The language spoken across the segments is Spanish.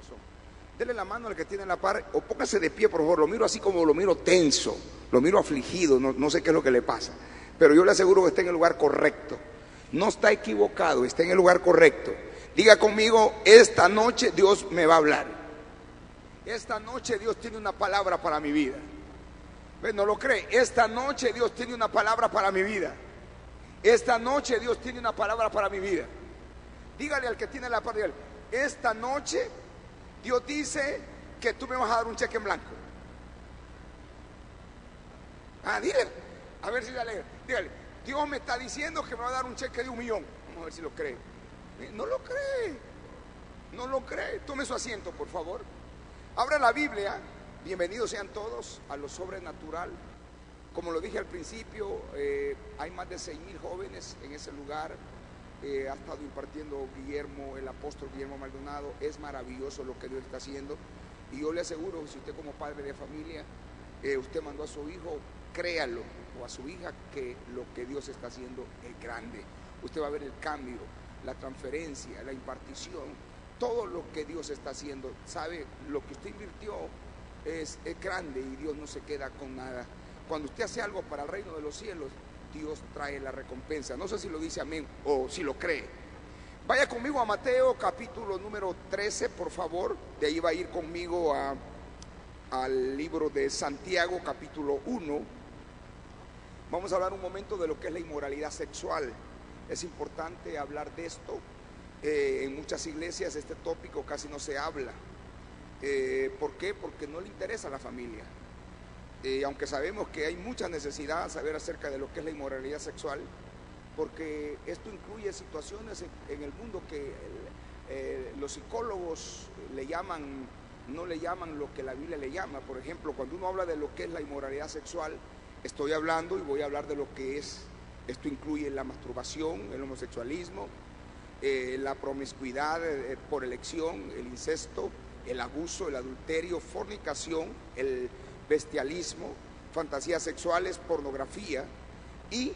corazón. Dele la mano al que tiene la par, o póngase de pie, por favor. Lo miro así como lo miro tenso, lo miro afligido, no sé qué es lo que le pasa, pero yo le aseguro que está en el lugar correcto. No está equivocado, está en el lugar correcto. Diga conmigo: esta noche Dios me va a hablar. Esta noche Dios tiene una palabra para mi vida. ¿No lo cree? Esta noche Dios tiene una palabra para mi vida. Esta noche Dios tiene una palabra para mi vida. Dígale al que tiene la par, dígale: esta noche Dios dice que tú me vas a dar un cheque en blanco. Dígale, a ver si le alegra. Dígale: Dios me está diciendo que me va a dar un cheque de 1 millón. Vamos a ver si lo cree. No lo cree, no lo cree. Tome su asiento, por favor. Abra la Biblia. Bienvenidos sean todos a lo sobrenatural. Como lo dije al principio, hay más de 6,000 jóvenes en ese lugar. Ha estado impartiendo Guillermo, el apóstol Guillermo Maldonado. Es maravilloso lo que Dios está haciendo. Y yo le aseguro, si usted como padre de familia, usted mandó a su hijo, créalo, o a su hija, que lo que Dios está haciendo es grande. Usted va a ver el cambio, la transferencia, la impartición, todo lo que Dios está haciendo. Sabe, lo que usted invirtió es grande y Dios no se queda con nada. Cuando usted hace algo para el reino de los cielos, Dios trae la recompensa. No sé si lo dice amén o si lo cree. Vaya conmigo a Mateo capítulo número 13, por favor. De ahí va a ir conmigo al libro de Santiago capítulo 1. Vamos a hablar un momento de lo que es la inmoralidad sexual. Es importante hablar de esto. En muchas iglesias este tópico casi no se habla. ¿Por qué? Porque no le interesa a la familia. Aunque sabemos que hay mucha necesidad de saber acerca de lo que es la inmoralidad sexual, porque esto incluye situaciones en el mundo que los psicólogos no le llaman lo que la Biblia le llama. Por ejemplo, cuando uno habla de lo que es la inmoralidad sexual, estoy hablando y voy a hablar de lo que es. Esto incluye la masturbación, el homosexualismo, la promiscuidad por elección, el incesto, el abuso, el adulterio, fornicación, el bestialismo, fantasías sexuales, pornografía y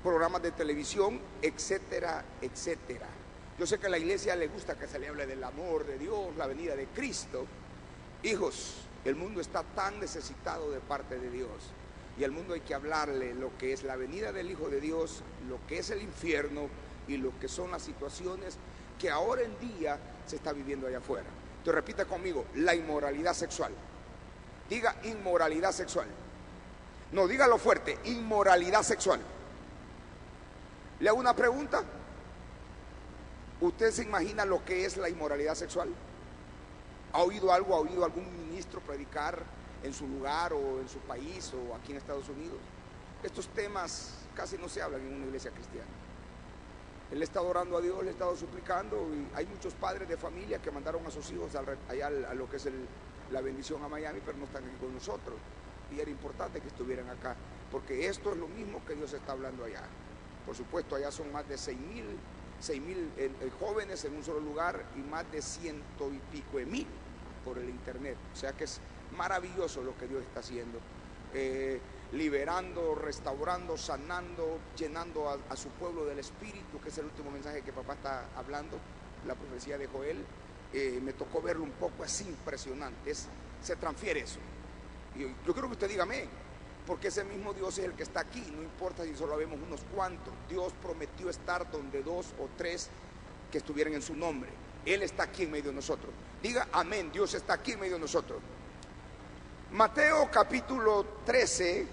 programas de televisión, etcétera, etcétera. Yo sé que a la iglesia le gusta que se le hable del amor de Dios, la venida de Cristo. Hijos, el mundo está tan necesitado de parte de Dios, y al mundo hay que hablarle lo que es la venida del Hijo de Dios, lo que es el infierno y lo que son las situaciones que ahora en día se está viviendo allá afuera. Entonces repita conmigo: la inmoralidad sexual. Diga: inmoralidad sexual. No, dígalo fuerte: inmoralidad sexual. Le hago una pregunta. ¿Usted se imagina lo que es la inmoralidad sexual? ¿Ha oído algo? ¿Ha oído algún ministro predicar en su lugar o en su país o aquí en Estados Unidos? Estos temas casi no se hablan en una iglesia cristiana. Él ha estado orando a Dios, le ha estado suplicando, y hay muchos padres de familia que mandaron a sus hijos allá a lo que es la bendición a Miami, pero no están aquí con nosotros. Y era importante que estuvieran acá, porque esto es lo mismo que Dios está hablando allá. Por supuesto, allá son más de 6,000 jóvenes en un solo lugar, y más de 100 y pico de mil por el internet. O sea que es maravilloso lo que Dios está haciendo, liberando, restaurando, sanando, llenando a su pueblo del Espíritu, que es el último mensaje que papá está hablando, la profecía de Joel. Me tocó verlo un poco, es impresionante, se transfiere eso. Y yo quiero que usted diga amén, porque ese mismo Dios es el que está aquí, no importa si solo vemos unos cuantos. Dios prometió estar donde 2 o 3 que estuvieran en su nombre. Él está aquí en medio de nosotros. Diga amén: Dios está aquí en medio de nosotros. Mateo capítulo 13,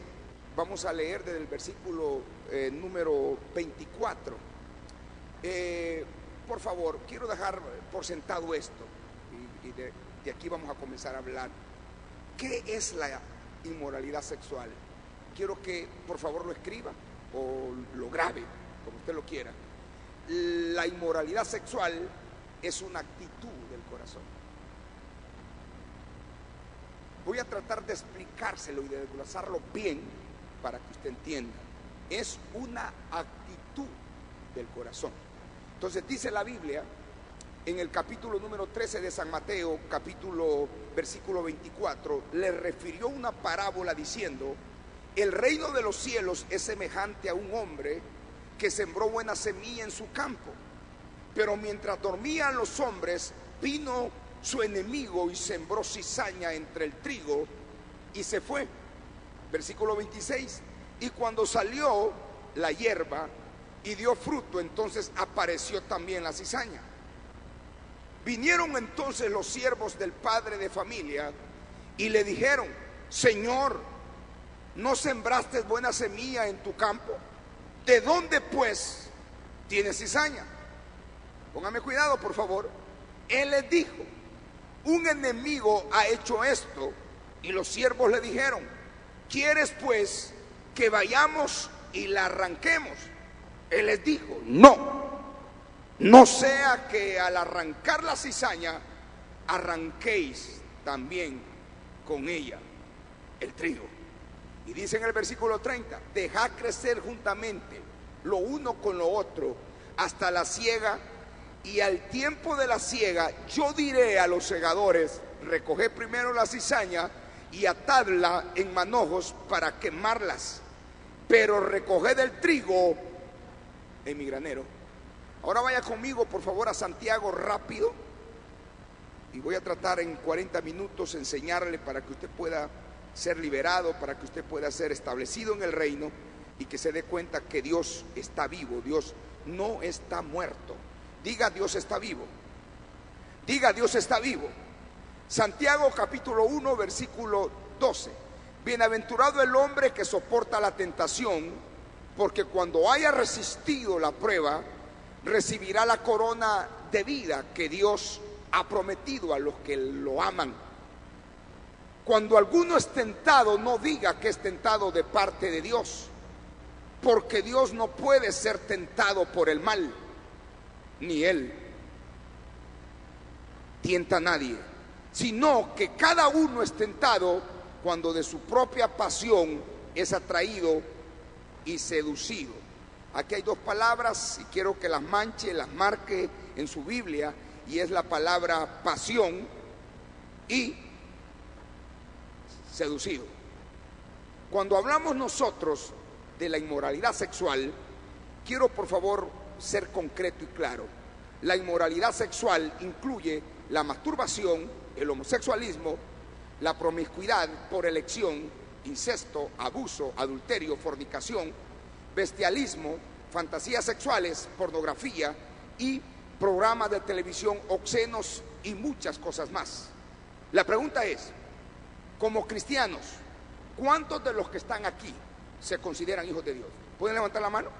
vamos a leer desde el versículo número 24. Por favor, quiero dejar por sentado esto, y de aquí vamos a comenzar a hablar. ¿Qué es la inmoralidad sexual? Quiero que por favor lo escriba o lo grabe, como usted lo quiera. La inmoralidad sexual es una actitud del corazón. Voy a tratar de explicárselo y de desglosarlo bien para que usted entienda. Es una actitud del corazón. Entonces dice la Biblia en el capítulo número 13 de San Mateo, versículo 24, le refirió una parábola diciendo: el reino de los cielos es semejante a un hombre que sembró buena semilla en su campo, pero mientras dormían los hombres, vino su enemigo y sembró cizaña entre el trigo y se fue. Versículo 26. Y cuando salió la hierba y dio fruto, entonces apareció también la cizaña. Vinieron entonces los siervos del padre de familia y le dijeron: Señor, ¿no sembraste buena semilla en tu campo? ¿De dónde pues tienes cizaña? Póngame cuidado, por favor. Él les dijo: un enemigo ha hecho esto. Y los siervos le dijeron: ¿quieres pues que vayamos y la arranquemos? Él les dijo: no sea que al arrancar la cizaña arranquéis también con ella el trigo. Y dice en el versículo 30: dejad crecer juntamente lo uno con lo otro hasta la siega, y al tiempo de la siega yo diré a los segadores: recoged primero la cizaña y atadla en manojos para quemarlas, pero recoged el trigo en mi granero. Ahora vaya conmigo por favor a Santiago rápido, y voy a tratar en 40 minutos enseñarle para que usted pueda ser liberado, para que usted pueda ser establecido en el reino y que se dé cuenta que Dios está vivo, Dios no está muerto. Diga: Dios está vivo. Diga: Dios está vivo. Santiago capítulo 1 versículo 12. Bienaventurado el hombre que soporta la tentación, porque cuando haya resistido la prueba, recibirá la corona de vida que Dios ha prometido a los que lo aman. Cuando alguno es tentado, no diga que es tentado de parte de Dios, porque Dios no puede ser tentado por el mal, ni Él tienta a nadie, sino que cada uno es tentado cuando de su propia pasión es atraído y seducido. Aquí hay dos palabras y quiero que las manche, las marque en su Biblia, y es la palabra pasión y seducido. Cuando hablamos nosotros de la inmoralidad sexual, quiero por favor ser concreto y claro. La inmoralidad sexual incluye la masturbación, el homosexualismo, la promiscuidad por elección, incesto, abuso, adulterio, fornicación, bestialismo, fantasías sexuales, pornografía y programas de televisión obscenos y muchas cosas más. La pregunta es: como cristianos, ¿cuántos de los que están aquí se consideran hijos de Dios? ¿Pueden levantar la mano?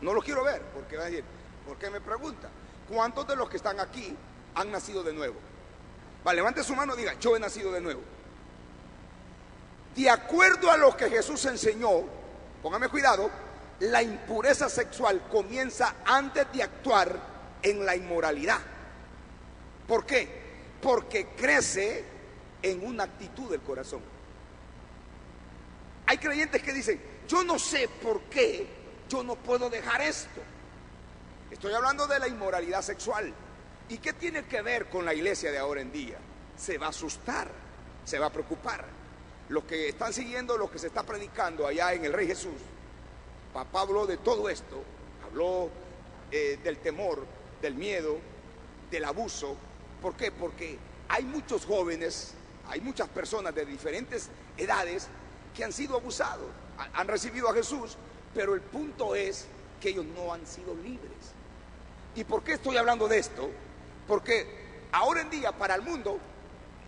No los quiero ver, porque van a decir: ¿por qué me pregunta? ¿Cuántos de los que están aquí han nacido de nuevo? Va, levante su mano y diga: yo he nacido de nuevo. De acuerdo a lo que Jesús enseñó, póngame cuidado, la impureza sexual comienza antes de actuar en la inmoralidad. ¿Por qué? Porque crece en una actitud del corazón. Hay creyentes que dicen: yo no sé por qué yo no puedo dejar esto. Estoy hablando de la inmoralidad sexual. ¿Y qué tiene que ver con la iglesia de ahora en día? Se va a asustar, se va a preocupar. Los que están siguiendo lo que se está predicando allá en el Rey Jesús, papá habló de todo esto, habló del temor, del miedo, del abuso. ¿Por qué? Porque hay muchos jóvenes, hay muchas personas de diferentes edades que han sido abusados, han recibido a Jesús, pero el punto es que ellos no han sido libres. ¿Y por qué estoy hablando de esto? Porque ahora en día para el mundo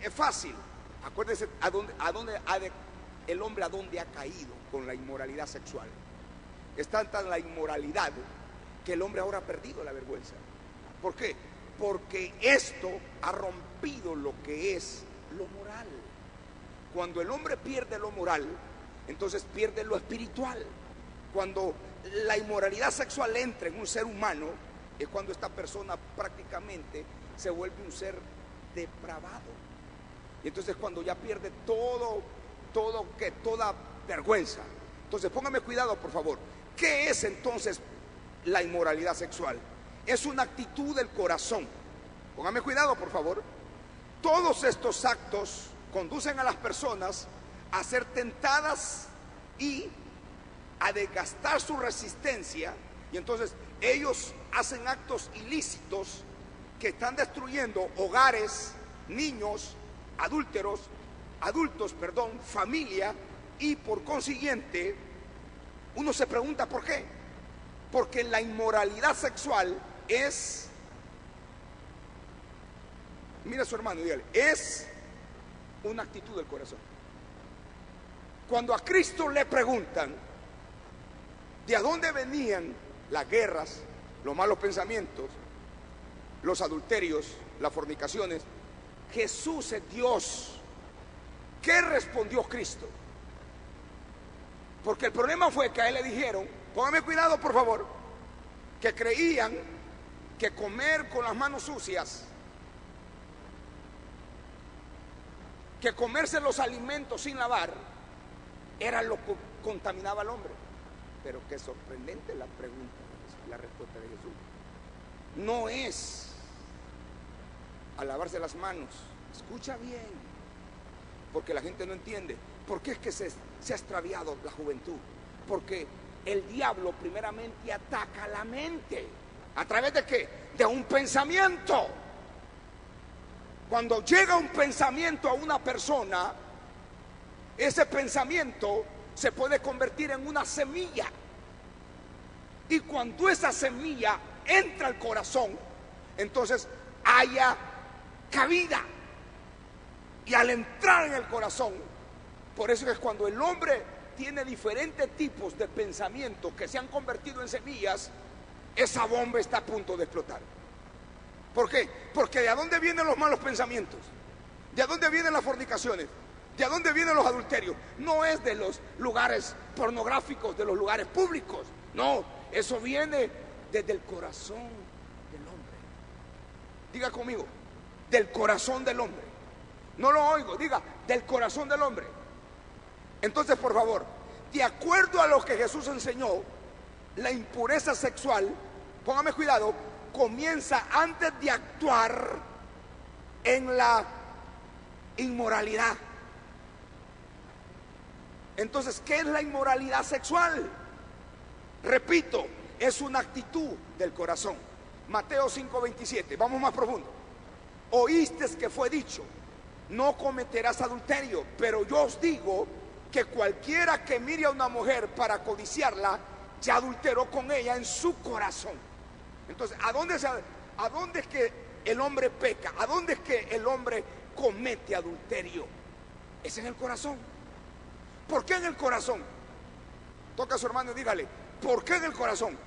es fácil. Acuérdense el hombre a dónde ha caído con la inmoralidad sexual. Es tanta la inmoralidad que el hombre ahora ha perdido la vergüenza. ¿Por qué? Porque esto ha rompido lo que es lo moral. Cuando el hombre pierde lo moral, entonces pierde lo espiritual. Cuando la inmoralidad sexual entra en un ser humano, es cuando esta persona prácticamente se vuelve un ser depravado. Y entonces cuando ya pierde toda vergüenza. Entonces póngame cuidado, por favor. ¿Qué es entonces la inmoralidad sexual? Es una actitud del corazón. Póngame cuidado, por favor. Todos estos actos conducen a las personas a ser tentadas y a desgastar su resistencia, y entonces ellos hacen actos ilícitos que están destruyendo hogares, niños, adultos, familia, y por consiguiente uno se pregunta ¿por qué? Porque la inmoralidad sexual es, mira a su hermano y dígale, es una actitud del corazón. Cuando a Cristo le preguntan de dónde venían las guerras, los malos pensamientos, los adulterios, las fornicaciones, Jesús es Dios. ¿Qué respondió Cristo? Porque el problema fue que a él le dijeron, póngame cuidado por favor, que creían que comer con las manos sucias, que comerse los alimentos sin lavar, era lo que contaminaba al hombre. Pero qué sorprendente la pregunta, la respuesta de Jesús. No es a lavarse las manos. Escucha bien, porque la gente no entiende. ¿Por qué es que se ha extraviado la juventud? Porque el diablo primeramente ataca la mente. ¿A través de qué? De un pensamiento. Cuando llega un pensamiento a una persona, ese pensamiento se puede convertir en una semilla. Y cuando esa semilla entra al corazón, entonces haya cabida. Y al entrar en el corazón, por eso es cuando el hombre tiene diferentes tipos de pensamientos que se han convertido en semillas, esa bomba está a punto de explotar. ¿Por qué? Porque ¿de dónde vienen los malos pensamientos? ¿De dónde vienen las fornicaciones? ¿De dónde vienen los adulterios? No es de los lugares pornográficos, de los lugares públicos. No, eso viene desde el corazón del hombre. Diga conmigo, del corazón del hombre. No lo oigo, diga, del corazón del hombre. Entonces, por favor, de acuerdo a lo que Jesús enseñó, la impureza sexual, póngame cuidado, comienza antes de actuar en la inmoralidad. Entonces, ¿qué es la inmoralidad sexual? Repito, es una actitud del corazón. Mateo 5:27, vamos más profundo. Oísteis que fue dicho, no cometerás adulterio, pero yo os digo que cualquiera que mire a una mujer para codiciarla, ya adulteró con ella en su corazón. Entonces, ¿a dónde es que el hombre peca? ¿A dónde es que el hombre comete adulterio? Es en el corazón. ¿Por qué en el corazón? Toca a su hermano y dígale, ¿por qué en el corazón?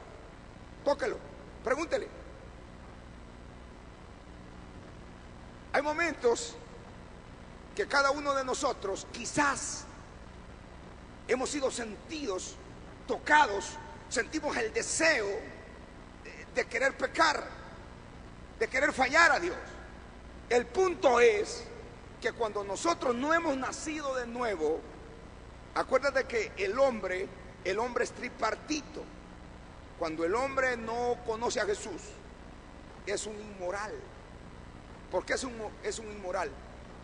Tóquelo, pregúntele. Hay momentos que cada uno de nosotros quizás hemos sido sentidos, tocados, sentimos el deseo de querer pecar, de querer fallar a Dios. El punto es que cuando nosotros no hemos nacido de nuevo, acuérdate que el hombre es tripartito. Cuando el hombre no conoce a Jesús, es un inmoral. ¿Por qué es un inmoral?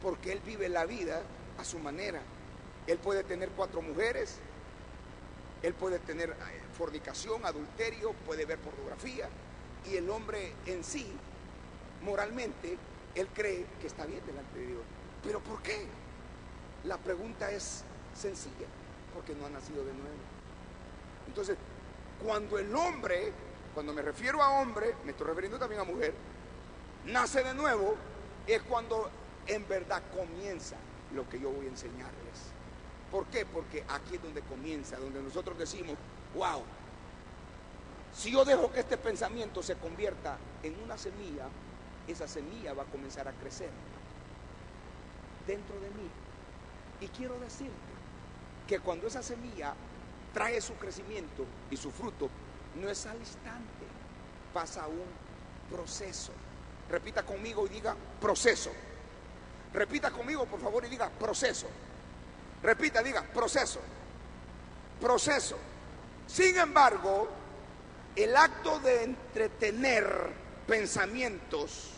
Porque él vive la vida a su manera. Él puede tener 4 mujeres, él puede tener fornicación, adulterio, puede ver pornografía, y el hombre en sí, moralmente, él cree que está bien delante de Dios. ¿Pero por qué? La pregunta es sencilla, porque no ha nacido de nuevo. Entonces, cuando el hombre, cuando me refiero a hombre, me estoy refiriendo también a mujer, nace de nuevo, es cuando en verdad comienza lo que yo voy a enseñarles. ¿Por qué? Porque aquí es donde comienza, donde nosotros decimos, wow, si yo dejo que este pensamiento se convierta en una semilla, esa semilla va a comenzar a crecer dentro de mí. Y quiero decirte que cuando esa semilla trae su crecimiento y su fruto, no es al instante, pasa un proceso. Repita conmigo y diga proceso. Repita conmigo por favor y diga proceso. Repita, diga proceso. Proceso. Sin embargo, el acto de entretener pensamientos,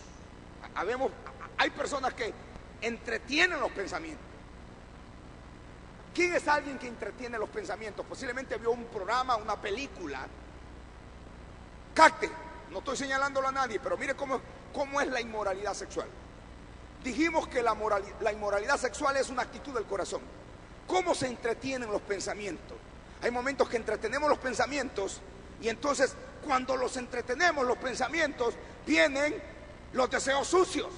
hay personas que entretienen los pensamientos. ¿Quién es alguien que entretiene los pensamientos? Posiblemente vio un programa, una película. Capte, No estoy señalándolo a nadie, pero mire cómo es la inmoralidad sexual. Dijimos que la inmoralidad sexual es una actitud del corazón. ¿Cómo se entretienen los pensamientos? Hay momentos que entretenemos los pensamientos y entonces cuando los entretenemos los pensamientos vienen los deseos sucios.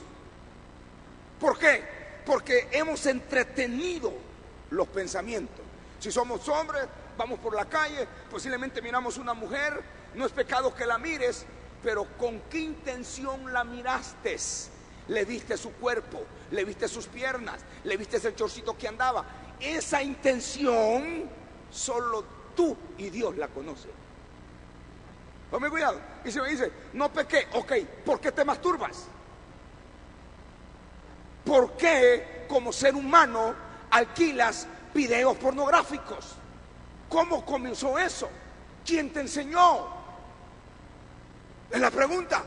¿Por qué? Porque hemos entretenido los pensamientos. Si somos hombres, vamos por la calle, posiblemente miramos una mujer, no es pecado que la mires, pero ¿con qué intención la miraste? Le viste su cuerpo, le viste sus piernas, le viste el chorcito que andaba. Esa intención solo tú y Dios la conocen. Ponme cuidado. Y se me dice, no pequé, ok, ¿por qué te masturbas? ¿Por qué como ser humano alquilas videos pornográficos? ¿Cómo comenzó eso? ¿Quién te enseñó? Es la pregunta.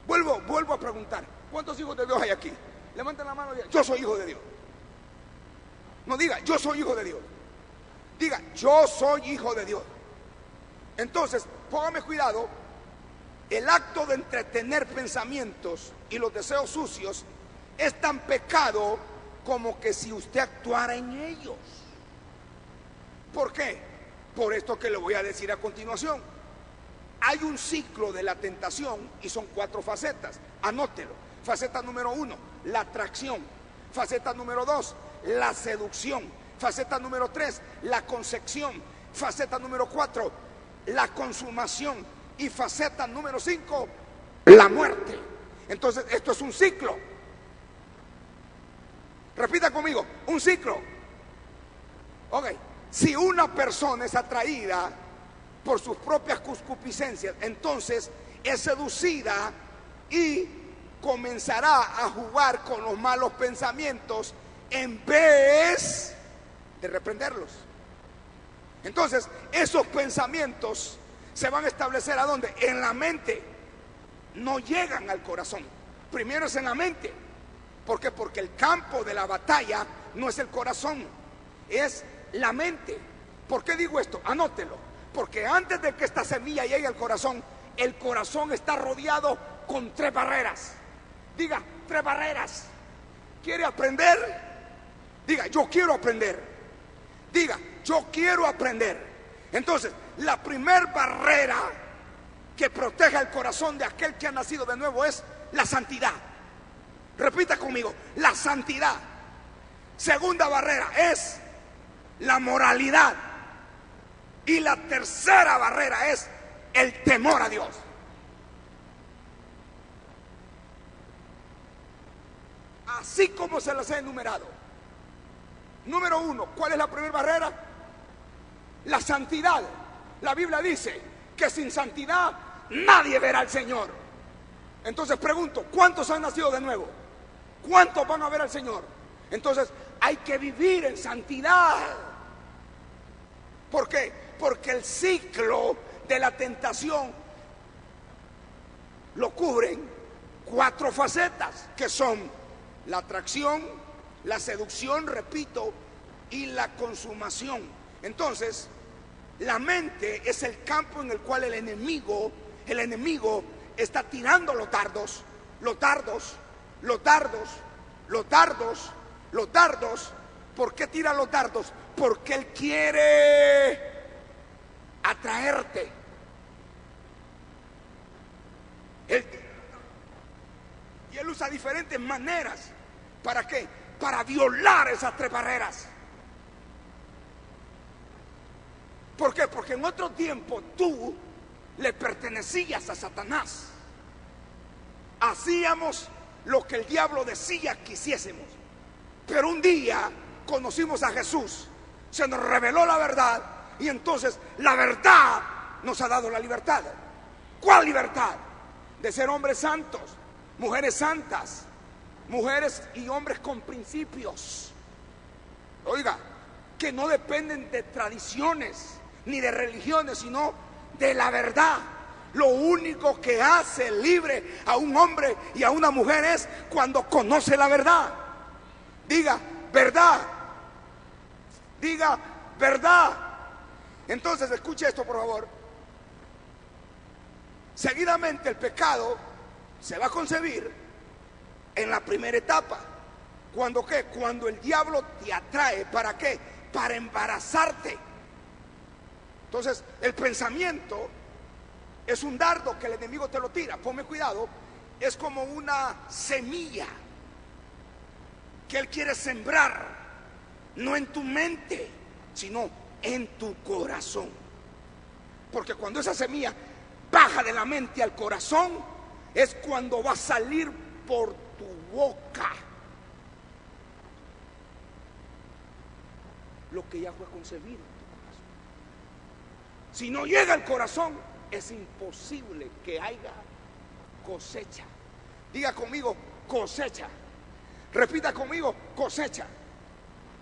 Vuelvo a preguntar, ¿cuántos hijos de Dios hay aquí? Levanten la mano y digan, yo soy hijo de Dios. No diga, yo soy hijo de Dios. Diga, yo soy hijo de Dios. Entonces, póngame cuidado, el acto de entretener pensamientos y los deseos sucios es tan pecado como que si usted actuara en ellos. ¿Por qué? Por esto que le voy a decir a continuación. Hay un ciclo de la tentación y son 4 facetas. Anótelo. Faceta número 1, la atracción. Faceta número 2, la seducción. Faceta número 3, la concepción. Faceta número 4, la consumación. Y faceta número 5, la muerte. Entonces, esto es un ciclo. Repita conmigo, un ciclo. Ok, si una persona es atraída por sus propias concupiscencias, entonces es seducida y comenzará a jugar con los malos pensamientos en vez de reprenderlos. Entonces, esos pensamientos se van a establecer ¿a dónde? En la mente. No llegan al corazón. Primero es en la mente. ¿Por qué? Porque el campo de la batalla no es el corazón, es la mente. ¿Por qué digo esto? Anótelo. Porque antes de que esta semilla llegue al corazón, el corazón está rodeado con 3 barreras. Diga, 3 barreras. ¿Quiere aprender? Diga, yo quiero aprender. Diga, yo quiero aprender. Entonces, la primer barrera que protege el corazón de aquel que ha nacido de nuevo es la santidad. Repita conmigo, la santidad. Segunda barrera es la moralidad. Y la tercera barrera es el temor a Dios. Así como se las he enumerado. Número 1, ¿cuál es la primera barrera? La santidad. La Biblia dice que sin santidad nadie verá al Señor. Entonces pregunto, ¿cuántos han nacido de nuevo? ¿Cuántos van a ver al Señor? Entonces hay que vivir en santidad. ¿Por qué? Porque el ciclo de la tentación lo cubren 4 facetas, que son la atracción, la seducción, repito, y la consumación. Entonces, la mente es el campo en el cual el enemigo está tirando los dardos. ¿Por qué tira los dardos? Porque él quiere atraerte. Y él usa diferentes maneras. ¿Para qué? Para violar esas 3 barreras. ¿Por qué? Porque en otro tiempo tú le pertenecías a Satanás. Hacíamos lo que el diablo decía que hiciésemos. Pero un día conocimos a Jesús, se nos reveló la verdad y entonces la verdad nos ha dado la libertad. ¿Cuál libertad? De ser hombres santos, mujeres santas, mujeres y hombres con principios. Oiga, que no dependen de tradiciones ni de religiones, sino de la verdad. Lo único que hace libre a un hombre y a una mujer es cuando conoce la verdad. Diga, verdad. Diga, verdad. Entonces, escuche esto, por favor. Seguidamente el pecado se va a concebir en la primera etapa. ¿Cuándo qué? Cuando el diablo te atrae. ¿Para qué? Para embarazarte. Entonces, el pensamiento es un dardo que el enemigo te lo tira. Ponme cuidado. Es como una semilla que él quiere sembrar, no en tu mente, sino en tu corazón. Porque cuando esa semilla baja de la mente al corazón, es cuando va a salir por tu boca lo que ya fue concebido en tu corazón. Si no llega al corazón, es imposible que haya cosecha. Diga conmigo, cosecha. Repita conmigo, cosecha.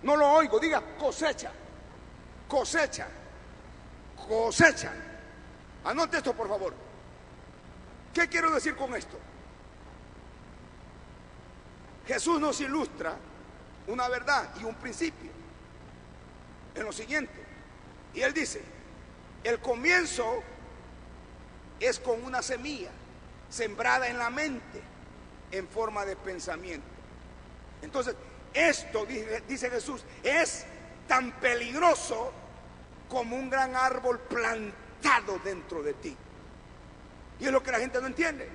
No lo oigo, diga cosecha. Cosecha. Cosecha. Anote esto, por favor. ¿Qué quiero decir con esto? Jesús nos ilustra una verdad y un principio en lo siguiente. Y él dice, el comienzo es con una semilla sembrada en la mente en forma de pensamiento. Entonces, esto, dice Jesús, es tan peligroso como un gran árbol plantado dentro de ti. Y es lo que la gente no entiende,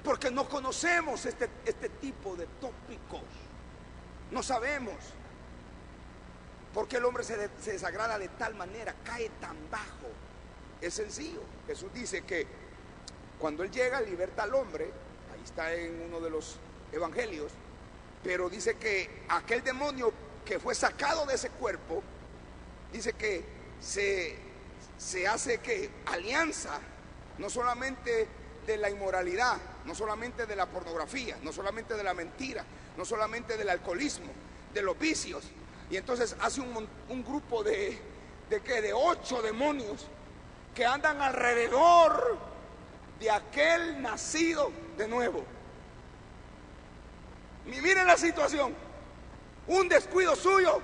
porque no conocemos este tipo de tópicos. No sabemos por qué el hombre se desagrada de tal manera, cae tan bajo. Es sencillo. Jesús dice que cuando él llega, liberta al hombre. Ahí está en uno de los evangelios. Pero dice que aquel demonio que fue sacado de ese cuerpo, dice que se hace que alianza, no solamente de la inmoralidad, no solamente de la pornografía, no solamente de la mentira, no solamente del alcoholismo, de los vicios. Y entonces hace un grupo de 8 demonios que andan alrededor de aquel nacido de nuevo. Y miren la situación, un descuido suyo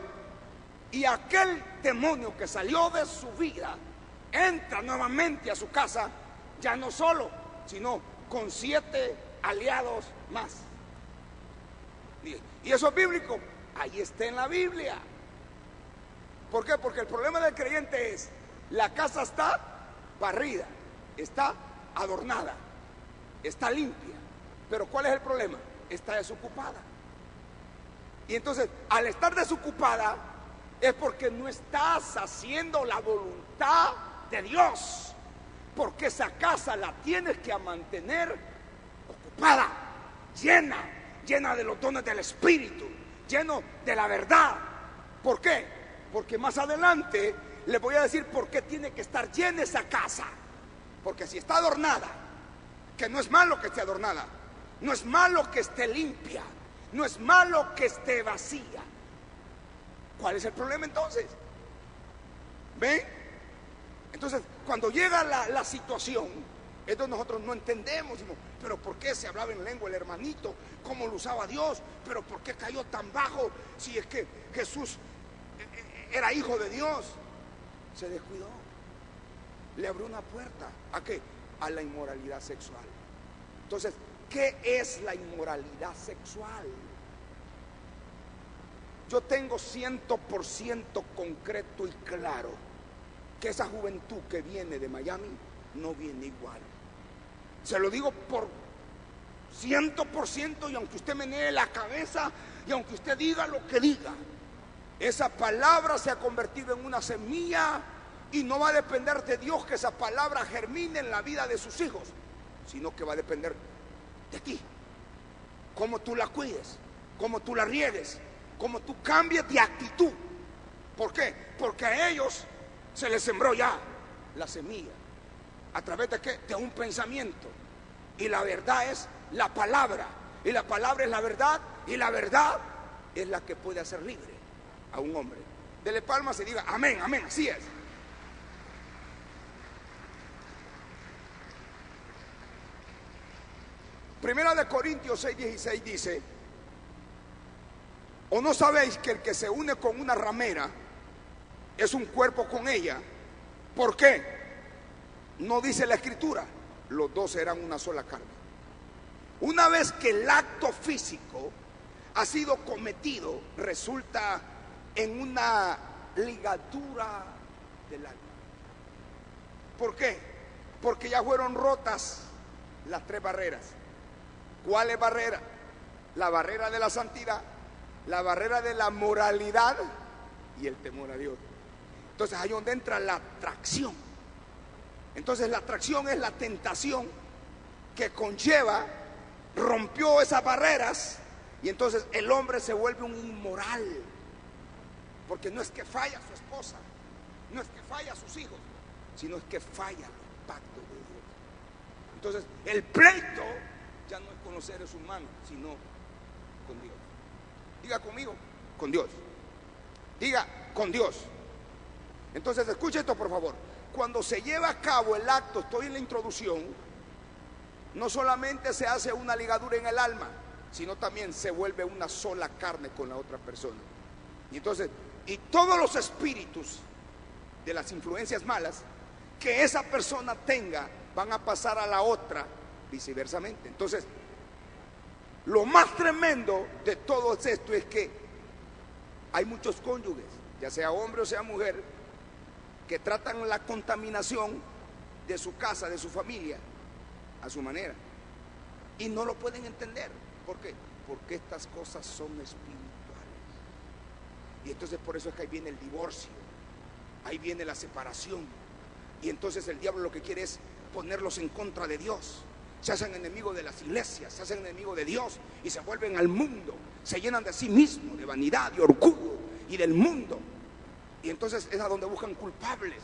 y aquel demonio que salió de su vida entra nuevamente a su casa, ya no solo, sino con 7 aliados más. Y eso es bíblico, ahí está en la Biblia. ¿Por qué? Porque el problema del creyente es, la casa está barrida, está adornada, está limpia, pero ¿cuál es el problema? Está desocupada. Y entonces, al estar desocupada, es porque no estás haciendo la voluntad de Dios, porque esa casa la tienes que mantener ocupada, llena de los dones del Espíritu, lleno de la verdad. ¿Por qué? Porque más adelante les voy a decir por qué tiene que estar llena esa casa. Porque si está adornada, que no es malo que esté adornada, no es malo que esté limpia, no es malo que esté vacía. ¿Cuál es el problema entonces? ¿Ven? Entonces, cuando llega la situación, entonces nosotros no entendemos, pero ¿por qué se hablaba en lengua el hermanito? ¿Cómo lo usaba Dios? ¿Pero por qué cayó tan bajo? Si es que Jesús era hijo de Dios. Se descuidó. Le abrió una puerta. ¿A qué? A la inmoralidad sexual. Entonces, ¿qué es la inmoralidad sexual? Yo tengo 100% concreto y claro que esa juventud que viene de Miami no viene igual. Se lo digo por 100%, y aunque usted menee la cabeza y aunque usted diga lo que diga, esa palabra se ha convertido en una semilla y no va a depender de Dios que esa palabra germine en la vida de sus hijos, sino que va a depender de ti. Cómo tú la cuides, cómo tú la riegues, cómo tú cambies de actitud. ¿Por qué? Porque a ellos se les sembró ya la semilla. ¿A través de qué? De un pensamiento. Y la verdad es la palabra. Y la palabra es la verdad. Y la verdad es la que puede hacer libre a un hombre. Dele palmas y diga amén, amén, así es. Primera de Corintios 6:16 dice: ¿o no sabéis que el que se une con una ramera es un cuerpo con ella? ¿Por qué? No dice la escritura, los dos serán una sola carne. Una vez que el acto físico ha sido cometido, resulta en una ligadura del alma. ¿Por qué? Porque ya fueron rotas las tres barreras. ¿Cuál barrera? La barrera de la santidad, la barrera de la moralidad y el temor a Dios. Entonces ahí donde entra la atracción. Entonces la atracción es la tentación que conlleva, rompió esas barreras, y entonces el hombre se vuelve un inmoral. Porque no es que falla su esposa, no es que falla a sus hijos, sino es que falla los pactos de Dios. Entonces el pleito ya no es con los seres humanos, sino con Dios. Diga conmigo, con Dios. Diga, con Dios. Entonces escuche esto, por favor. Cuando se lleva a cabo el acto, estoy en la introducción, no solamente se hace una ligadura en el alma, sino también se vuelve una sola carne con la otra persona. Y entonces, y todos los espíritus de las influencias malas que esa persona tenga van a pasar a la otra, viceversamente. Entonces, lo más tremendo de todo esto es que hay muchos cónyuges, ya sea hombre o sea mujer, que tratan la contaminación de su casa, de su familia, a su manera, y no lo pueden entender. ¿Por qué? Porque estas cosas son espirituales. Y entonces por eso es que ahí viene el divorcio, ahí viene la separación, y entonces el diablo lo que quiere es ponerlos en contra de Dios. Se hacen enemigos de las iglesias, se hacen enemigos de Dios y se vuelven al mundo, se llenan de sí mismos, de vanidad, de orgullo y del mundo. Y entonces es a donde buscan culpables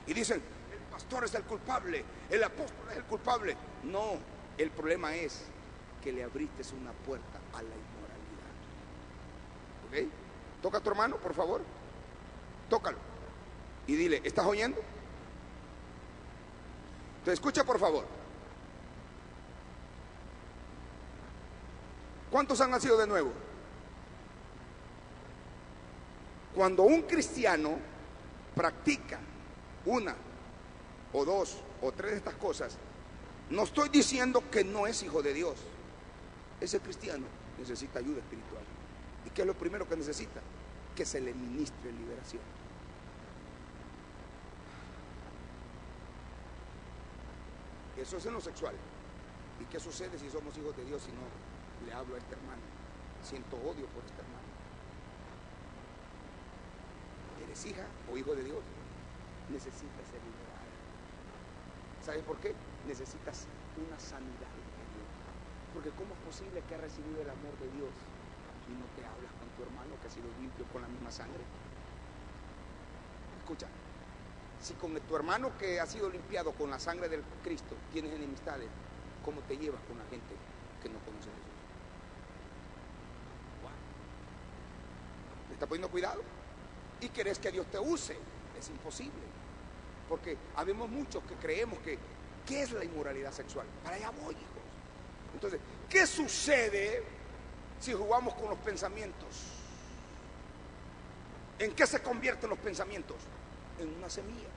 y dicen, el pastor es el culpable, el apóstol es el culpable. No, el problema es que le abriste una puerta a la inmoralidad. ¿Ok? Toca a tu hermano, por favor. Tócalo y dile, ¿estás oyendo? Entonces escucha, por favor. ¿Cuántos han nacido de nuevo? Cuando un cristiano practica una o dos o tres de estas cosas, no estoy diciendo que no es hijo de Dios. Ese cristiano necesita ayuda espiritual. ¿Y qué es lo primero que necesita? Que se le ministre liberación. Eso es en lo sexual. ¿Y qué sucede si somos hijos de Dios y no le hablo a este hermano? Siento odio por este hermano. ¿Eres hija o hijo de Dios? Necesitas ser liberada. ¿Sabes por qué? Necesitas una sanidad interior. Porque ¿cómo es posible que has recibido el amor de Dios y no te hablas con tu hermano que ha sido limpio con la misma sangre? Escucha, si con tu hermano que ha sido limpiado con la sangre del Cristo tienes enemistades, ¿cómo te llevas con la gente que no conoce a Jesús? Wow. ¿Le está poniendo cuidado? Y querés que Dios te use, es imposible. Porque habemos muchos que creemos que ¿qué es la inmoralidad sexual? Para allá voy, hijos. Entonces, ¿qué sucede si jugamos con los pensamientos? ¿En qué se convierten los pensamientos? En una semilla.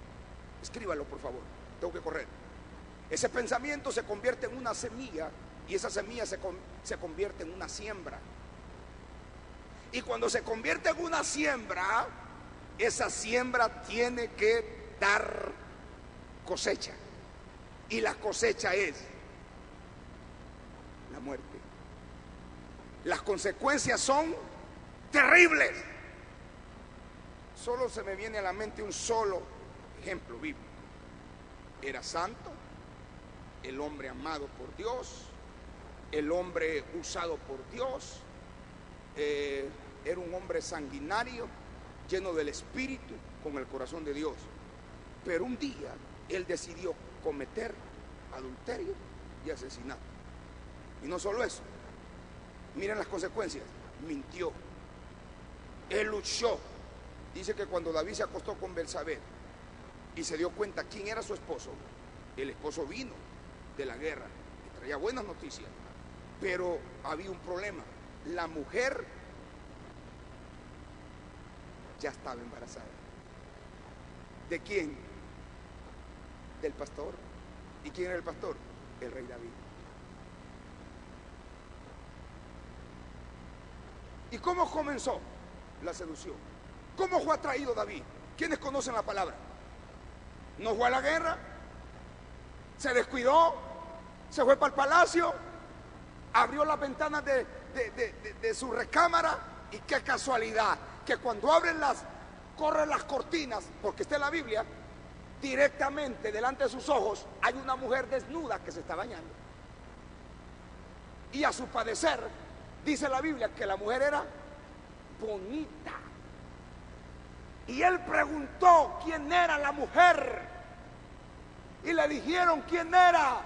Escríbalo, por favor, tengo que correr. Ese pensamiento se convierte en una semilla y esa semilla se convierte en una siembra. Y cuando se convierte en una siembra, esa siembra tiene que dar cosecha. Y la cosecha es la muerte. Las consecuencias son terribles. Solo se me viene a la mente un solo ejemplo bíblico. Era santo, el hombre amado por Dios, el hombre usado por Dios, era un hombre sanguinario, lleno del Espíritu, con el corazón de Dios. Pero un día él decidió cometer adulterio y asesinato. Y no solo eso, miren las consecuencias. Mintió, él luchó. Dice que cuando David se acostó con Betsabé y se dio cuenta quién era su esposo, el esposo vino de la guerra y traía buenas noticias, pero había un problema. La mujer ya estaba embarazada. ¿De quién? del pastor. ¿Y quién era el pastor? El rey David. ¿Y cómo comenzó la seducción? ¿Cómo fue atraído David? ¿Quiénes conocen la palabra? No fue a la guerra, se descuidó, se fue para el palacio, abrió las ventanas de su recámara, y qué casualidad que cuando corren las cortinas, porque está en la Biblia, directamente delante de sus ojos hay una mujer desnuda que se está bañando. Y a su padecer, dice la Biblia que la mujer era bonita. Y él preguntó quién era la mujer. Y le dijeron quién era.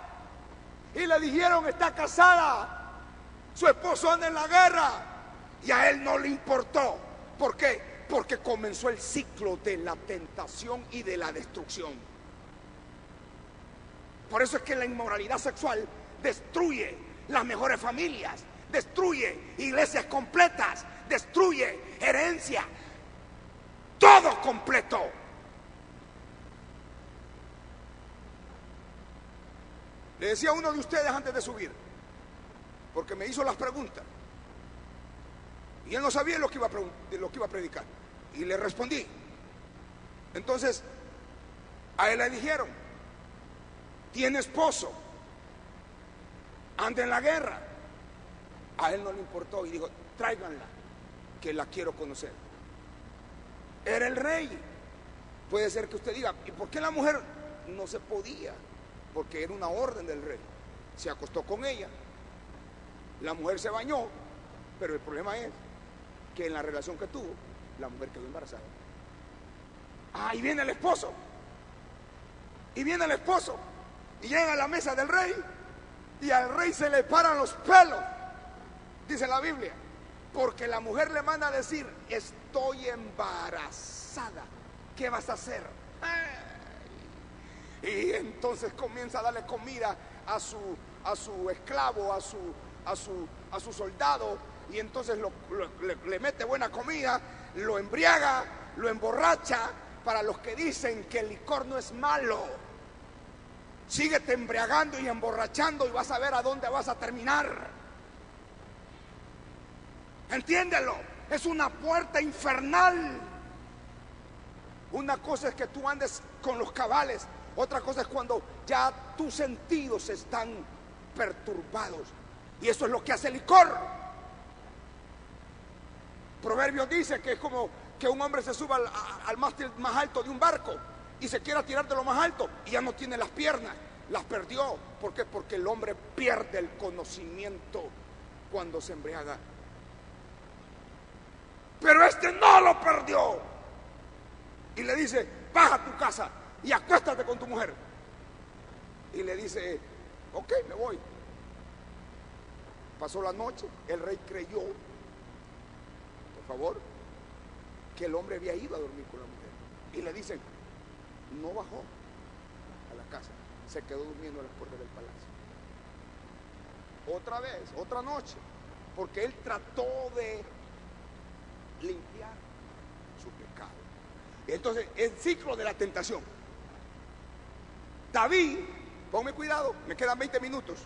Y le dijeron está casada. Su esposo anda en la guerra. Y a él no le importó. ¿Por qué? Porque comenzó el ciclo de la tentación y de la destrucción. Por eso es que la inmoralidad sexual destruye las mejores familias, destruye iglesias completas, destruye herencia, todo completo. Le decía a uno de ustedes antes de subir, porque me hizo las preguntas, y él no sabía de lo que iba a predicar, y le respondí. Entonces a él le dijeron, tiene esposo, anda en la guerra. A él no le importó y dijo, tráiganla, que la quiero conocer. Era el rey. Puede ser que usted diga, ¿y por qué la mujer no se podía? Porque era una orden del rey. Se acostó con ella, la mujer se bañó, pero el problema es que en la relación que tuvo, la mujer quedó embarazada. Ah, y viene el esposo. Y viene el esposo. Y llega a la mesa del rey. Y al rey se le paran los pelos, dice la Biblia, porque la mujer le manda a decir, estoy embarazada, ¿qué vas a hacer? Y entonces comienza a darle comida a su esclavo, a su soldado, y entonces le mete buena comida, lo embriaga, lo emborracha. Para los que dicen que el licor no es malo, síguete embriagando y emborrachando y vas a ver a dónde vas a terminar. Entiéndelo, es una puerta infernal. Una cosa es que tú andes con los cabales, otra cosa es cuando ya tus sentidos están perturbados. Y eso es lo que hace el licor. Proverbios dice que es como que un hombre se suba al mástil más alto de un barco y se quiera tirar de lo más alto y ya no tiene las piernas, las perdió. ¿Por qué? Porque el hombre pierde el conocimiento cuando se embriaga. Pero este no lo perdió. Y le dice, baja a tu casa y acuéstate con tu mujer. Y le dice, ok, me voy. Pasó la noche, el rey creyó, por favor, que el hombre había ido a dormir con la mujer. Y le dicen, no bajó a la casa, se quedó durmiendo a las puertas del palacio. Otra vez, otra noche, porque él trató de limpiar su pecado. Entonces, el ciclo de la tentación. David, ponme cuidado, me quedan 20 minutos,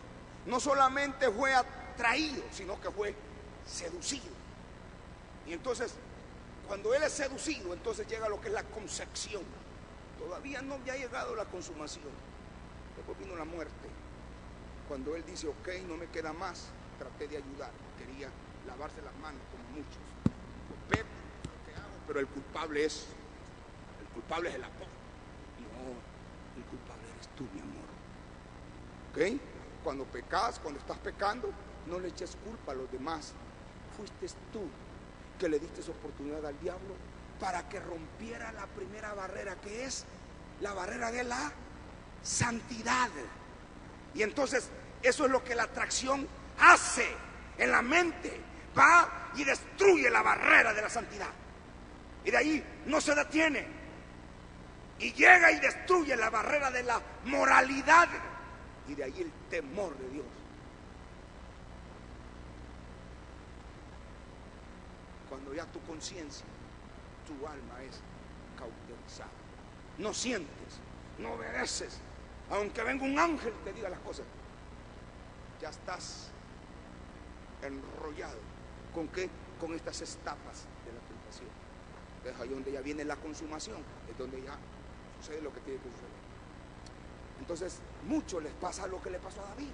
no solamente fue atraído, sino que fue seducido. Y entonces, cuando él es seducido, entonces llega lo que es la concepción. Todavía no había llegado la consumación. Después vino la muerte. Cuando él dice, ok, no me queda más, traté de ayudar. Quería lavarse las manos como muchos. Pues, lo que hago, pero el culpable es el apóstol. No, el culpable eres tú, mi amor. ¿Ok? Cuando pecas, cuando estás pecando, no le eches culpa a los demás. Fuiste tú que le diste oportunidad al diablo para que rompiera la primera barrera, que es la barrera de la santidad. Y entonces eso es lo que la atracción hace en la mente. Va y destruye la barrera de la santidad. Y de ahí no se detiene. Y llega y destruye la barrera de la moralidad. Y de ahí el temor de Dios. Cuando ya tu conciencia, tu alma es cauterizada. No sientes, no obedeces, aunque venga un ángel te diga las cosas, ya estás enrollado. ¿Con qué? Con estas etapas de la tentación. Es ahí donde ya viene la consumación, es donde ya sucede lo que tiene que suceder. Entonces, muchos les pasa lo que le pasó a David.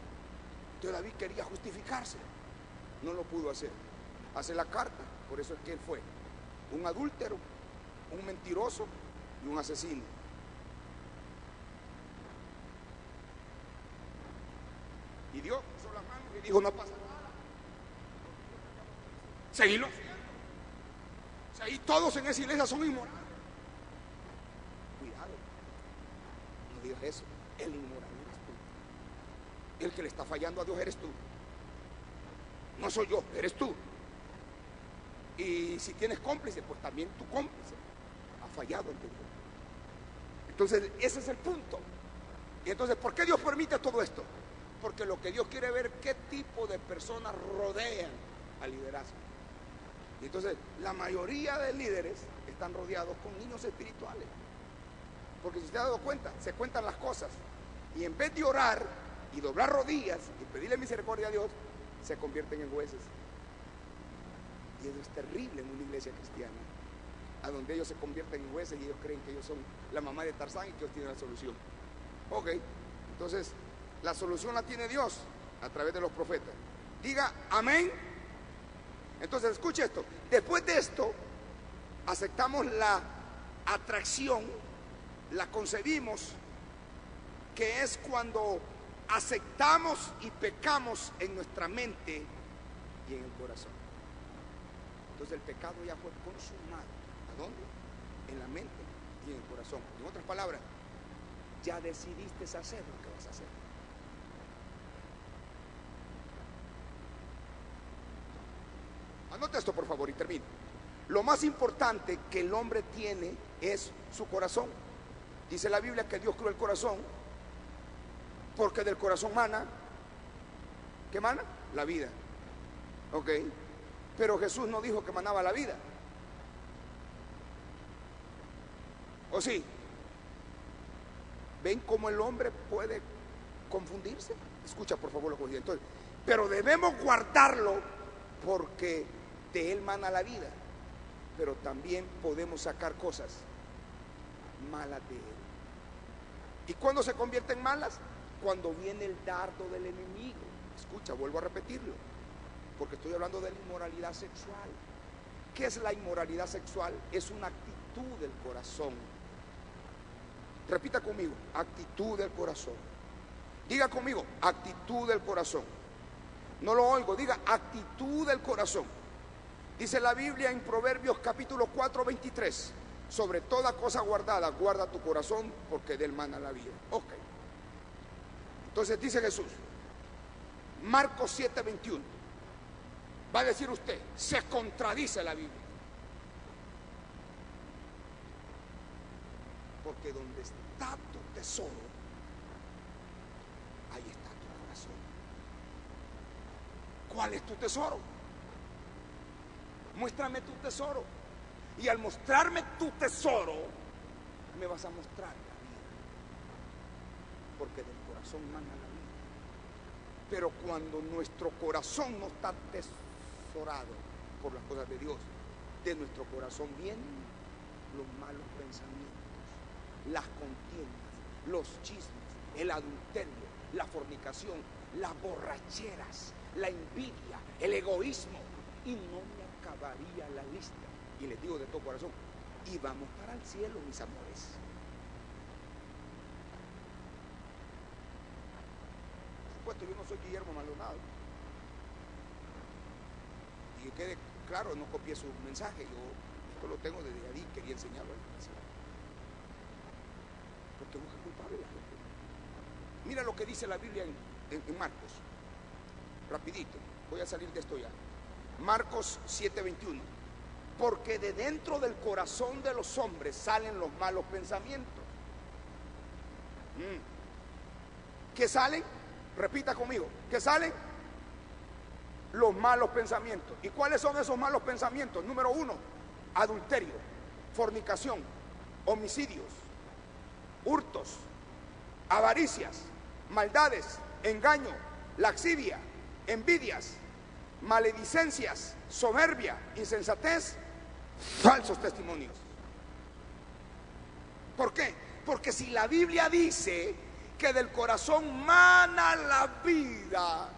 Entonces David quería justificarse, no lo pudo hacer. Hace la carta, por eso es que él fue un adúltero, un mentiroso y un asesino. Y Dios puso las manos y dijo: no pasa nada, seguilo haciendo. O sea, y todos en esa iglesia son inmorales. Cuidado, no digas eso. El inmoral eres tú. El que le está fallando a Dios eres tú. No soy yo, eres tú. Y si tienes cómplice, pues también tu cómplice ha fallado ante Dios. Entonces, ese es el punto. Y entonces, ¿por qué Dios permite todo esto? Porque lo que Dios quiere ver, qué tipo de personas rodean al liderazgo. Y entonces, la mayoría de líderes están rodeados con niños espirituales. Porque si usted ha dado cuenta, se cuentan las cosas. Y en vez de orar y doblar rodillas y pedirle misericordia a Dios, se convierten en jueces. Y eso es terrible en una iglesia cristiana, a donde ellos se convierten en jueces y ellos creen que ellos son la mamá de Tarzán y que ellos tienen la solución. Ok, entonces la solución la tiene Dios a través de los profetas. Diga amén. Entonces escuche esto. Después de esto, aceptamos la atracción, la concebimos, que es cuando aceptamos y pecamos en nuestra mente y en el corazón. Entonces el pecado ya fue consumado. ¿A dónde? En la mente y en el corazón. En otras palabras, ya decidiste hacer lo que vas a hacer. Anote esto, por favor, y termino. Lo más importante que el hombre tiene es su corazón. Dice la Biblia que Dios creó el corazón porque del corazón mana. ¿Qué mana? La vida. Ok. Pero Jesús no dijo que manaba la vida. ¿O sí? ¿Ven cómo el hombre puede confundirse? Escucha por favor lo que dice. Entonces, pero debemos guardarlo porque de él mana la vida. Pero también podemos sacar cosas malas de él. ¿Y cuándo se convierten malas? Cuando viene el dardo del enemigo. Escucha, vuelvo a repetirlo, porque estoy hablando de la inmoralidad sexual. ¿Qué es la inmoralidad sexual? Es una actitud del corazón. Repita conmigo, actitud del corazón. Diga conmigo, actitud del corazón. No lo oigo, diga actitud del corazón. Dice la Biblia en Proverbios capítulo 4, 23: sobre toda cosa guardada, guarda tu corazón, porque de él mana la vida. Ok. Entonces dice Jesús, Marcos 7, 21. Va a decir usted, se contradice la Biblia. Porque donde está tu tesoro, ahí está tu corazón. ¿Cuál es tu tesoro? Muéstrame tu tesoro. Y al mostrarme tu tesoro, me vas a mostrar la vida. Porque del corazón mana la vida. Pero cuando nuestro corazón no está atesorado por las cosas de Dios, de nuestro corazón vienen los malos pensamientos, las contiendas, los chismes, el adulterio, la fornicación, las borracheras, la envidia, el egoísmo. Y no me acabaría la lista. Y les digo de todo corazón, y vamos para el cielo, mis amores. Por supuesto, yo no soy Guillermo Maldonado. Y que quede claro, no copié su mensaje. Yo esto lo tengo desde ahí, quería enseñarlo a la iglesia. Porque busca culpable la gente. Mira lo que dice la Biblia en Marcos. Rapidito, voy a salir de esto ya. Marcos 7:21. Porque de dentro del corazón de los hombres salen los malos pensamientos. ¿Qué salen? Repita conmigo. ¿Qué salen? Los malos pensamientos. ¿Y cuáles son esos malos pensamientos? Número 1, adulterio, fornicación, homicidios, hurtos, avaricias, maldades, engaño, laxivia, envidias, maledicencias, soberbia, insensatez, falsos testimonios. ¿Por qué? Porque si la Biblia dice que del corazón mana la vida,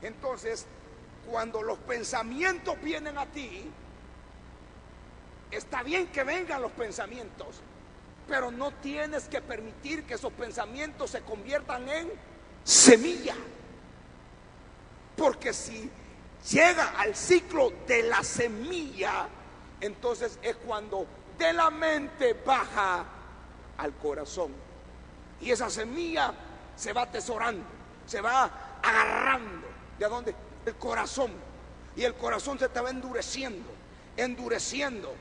entonces cuando los pensamientos vienen a ti, está bien que vengan los pensamientos, pero no tienes que permitir que esos pensamientos se conviertan en semilla. Porque si llega al ciclo de la semilla, entonces es cuando de la mente baja al corazón. Y esa semilla se va atesorando, se va agarrando. ¿De dónde? El corazón. Y el corazón se te va endureciendo, endureciendo.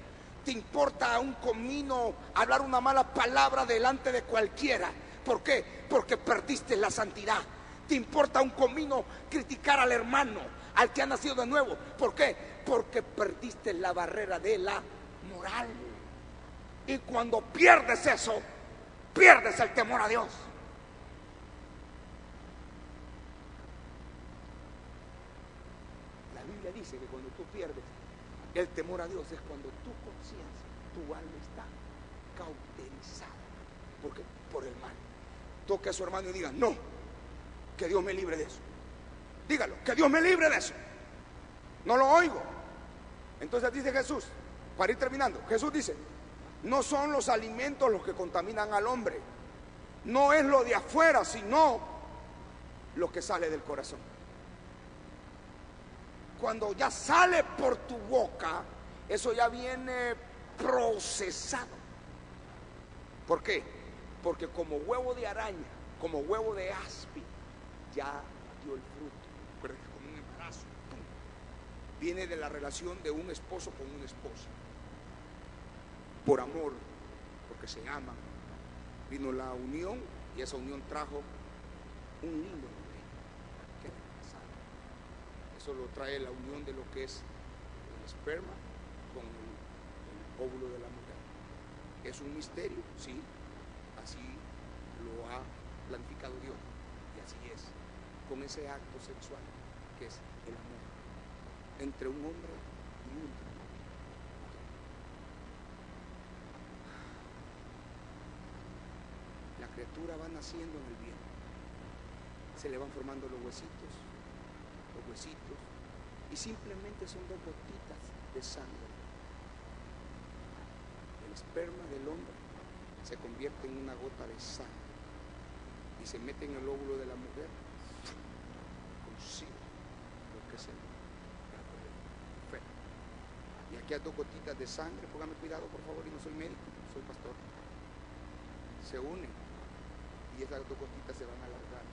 Te importa un comino hablar una mala palabra delante de cualquiera. ¿Por qué? Porque perdiste la santidad. Te importa un comino criticar al hermano, al que ha nacido de nuevo. ¿Por qué? Porque perdiste la barrera de la moral. Y cuando pierdes eso, pierdes el temor a Dios. La Biblia dice que cuando tú pierdes el temor a Dios es cuando tu conciencia, tu alma está cauterizada. ¿Por qué? Por el mal. Toque a su hermano y diga: no, que Dios me libre de eso. Dígalo, que Dios me libre de eso. No lo oigo. Entonces dice Jesús, para ir terminando, Jesús dice: no son los alimentos los que contaminan al hombre, no es lo de afuera, sino lo que sale del corazón. Cuando ya sale por tu boca, eso ya viene procesado. ¿Por qué? Porque como huevo de araña, como huevo de áspid, ya dio el fruto. Recuerda que como un embarazo, viene de la relación de un esposo con una esposa. Por amor, porque se aman, vino la unión y esa unión trajo un lindo bebé que es casado. Eso lo trae la unión de lo que es el esperma con el óvulo de la mujer. Es un misterio, sí, así lo ha planificado Dios y así es, con ese acto sexual que es el amor entre un hombre y una mujer. La criatura va naciendo en el vientre, se le van formando los huesitos, y simplemente son 2 gotitas de sangre. El esperma del hombre se convierte en una gota de sangre y se mete en el óvulo de la mujer, consigue lo que es el feto. Y aquí hay 2 gotitas de sangre, póngame cuidado por favor, y no soy médico, soy pastor. Se unen y esas 2 gotitas se van a alargar,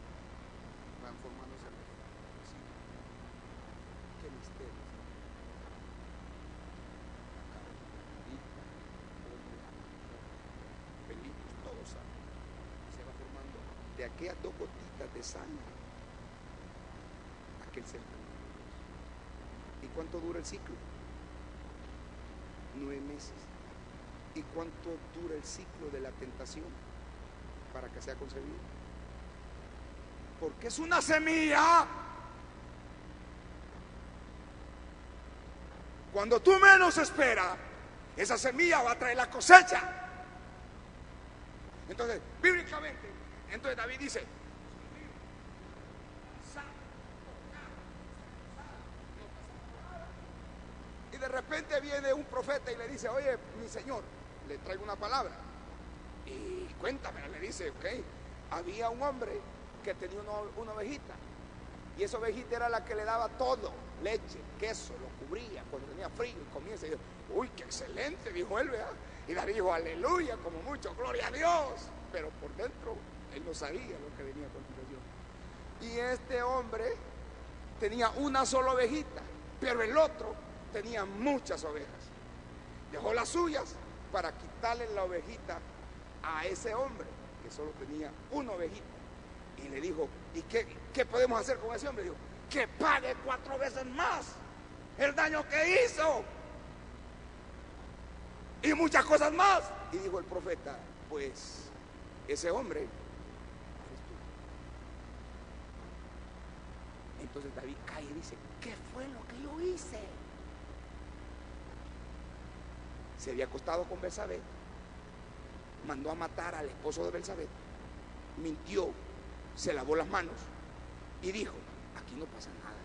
van formándose el feto. Qué misterio. Pelitos, todo sangre. Se va formando de aquellas 2 gotitas de sangre aquel ser. ¿Y cuánto dura el ciclo? 9 meses. ¿Y cuánto dura el ciclo de la tentación para que sea concebido? Porque es una semilla. Cuando tú menos esperas, esa semilla va a traer la cosecha. Entonces, bíblicamente, entonces David dice: y de repente viene un profeta y le dice: oye, mi señor, le traigo una palabra. Y cuéntame, le dice: ok, había un hombre que tenía una ovejita. Y esa ovejita era la que le daba todo: leche, queso, lo cubría cuando tenía frío. Y comienza y dice: uy, qué excelente, dijo él, ¿verdad? Y David dijo: aleluya, como mucho, gloria a Dios. Pero por dentro él no sabía lo que venía a continuación. Y este hombre tenía una sola ovejita, pero el otro tenía muchas ovejas. Dejó las suyas para quitarle la ovejita a ese hombre que solo tenía una ovejita. Y le dijo: ¿y qué podemos hacer con ese hombre? Dijo: que pague 4 veces más el daño que hizo y muchas cosas más. Y dijo el profeta: pues ese hombre Entonces David cae y dice: ¿qué fue lo que yo hice? Se había acostado con Betsabé, mandó a matar al esposo de Betsabé, mintió, se lavó las manos y dijo: aquí no pasa nada,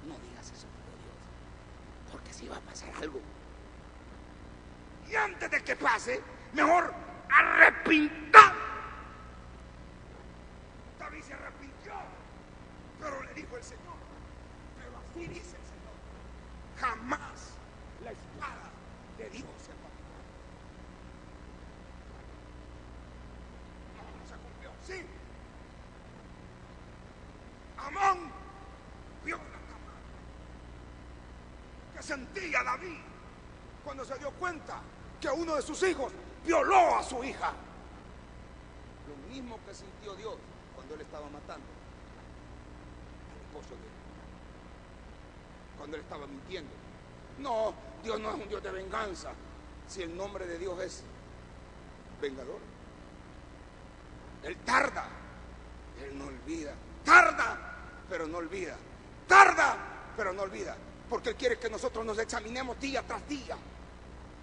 no digas eso por Dios, porque si va a pasar algo. Y antes de que pase, mejor arrepintar. David se arrepintió, pero le dijo el Señor: pero así dice el Señor, jamás la espada de Dios se apartará. No se cumplió. Sí, Amón vio la cama que sentía David cuando se dio cuenta que uno de sus hijos violó a su hija. Lo mismo que sintió Dios cuando él estaba matando al esposo de él, cuando él estaba mintiendo. No, Dios no es un Dios de venganza, si el nombre de Dios es vengador. Él tarda, él no olvida. Tarda, pero no olvida. Tarda, pero no olvida. Porque él quiere que nosotros nos examinemos día tras día.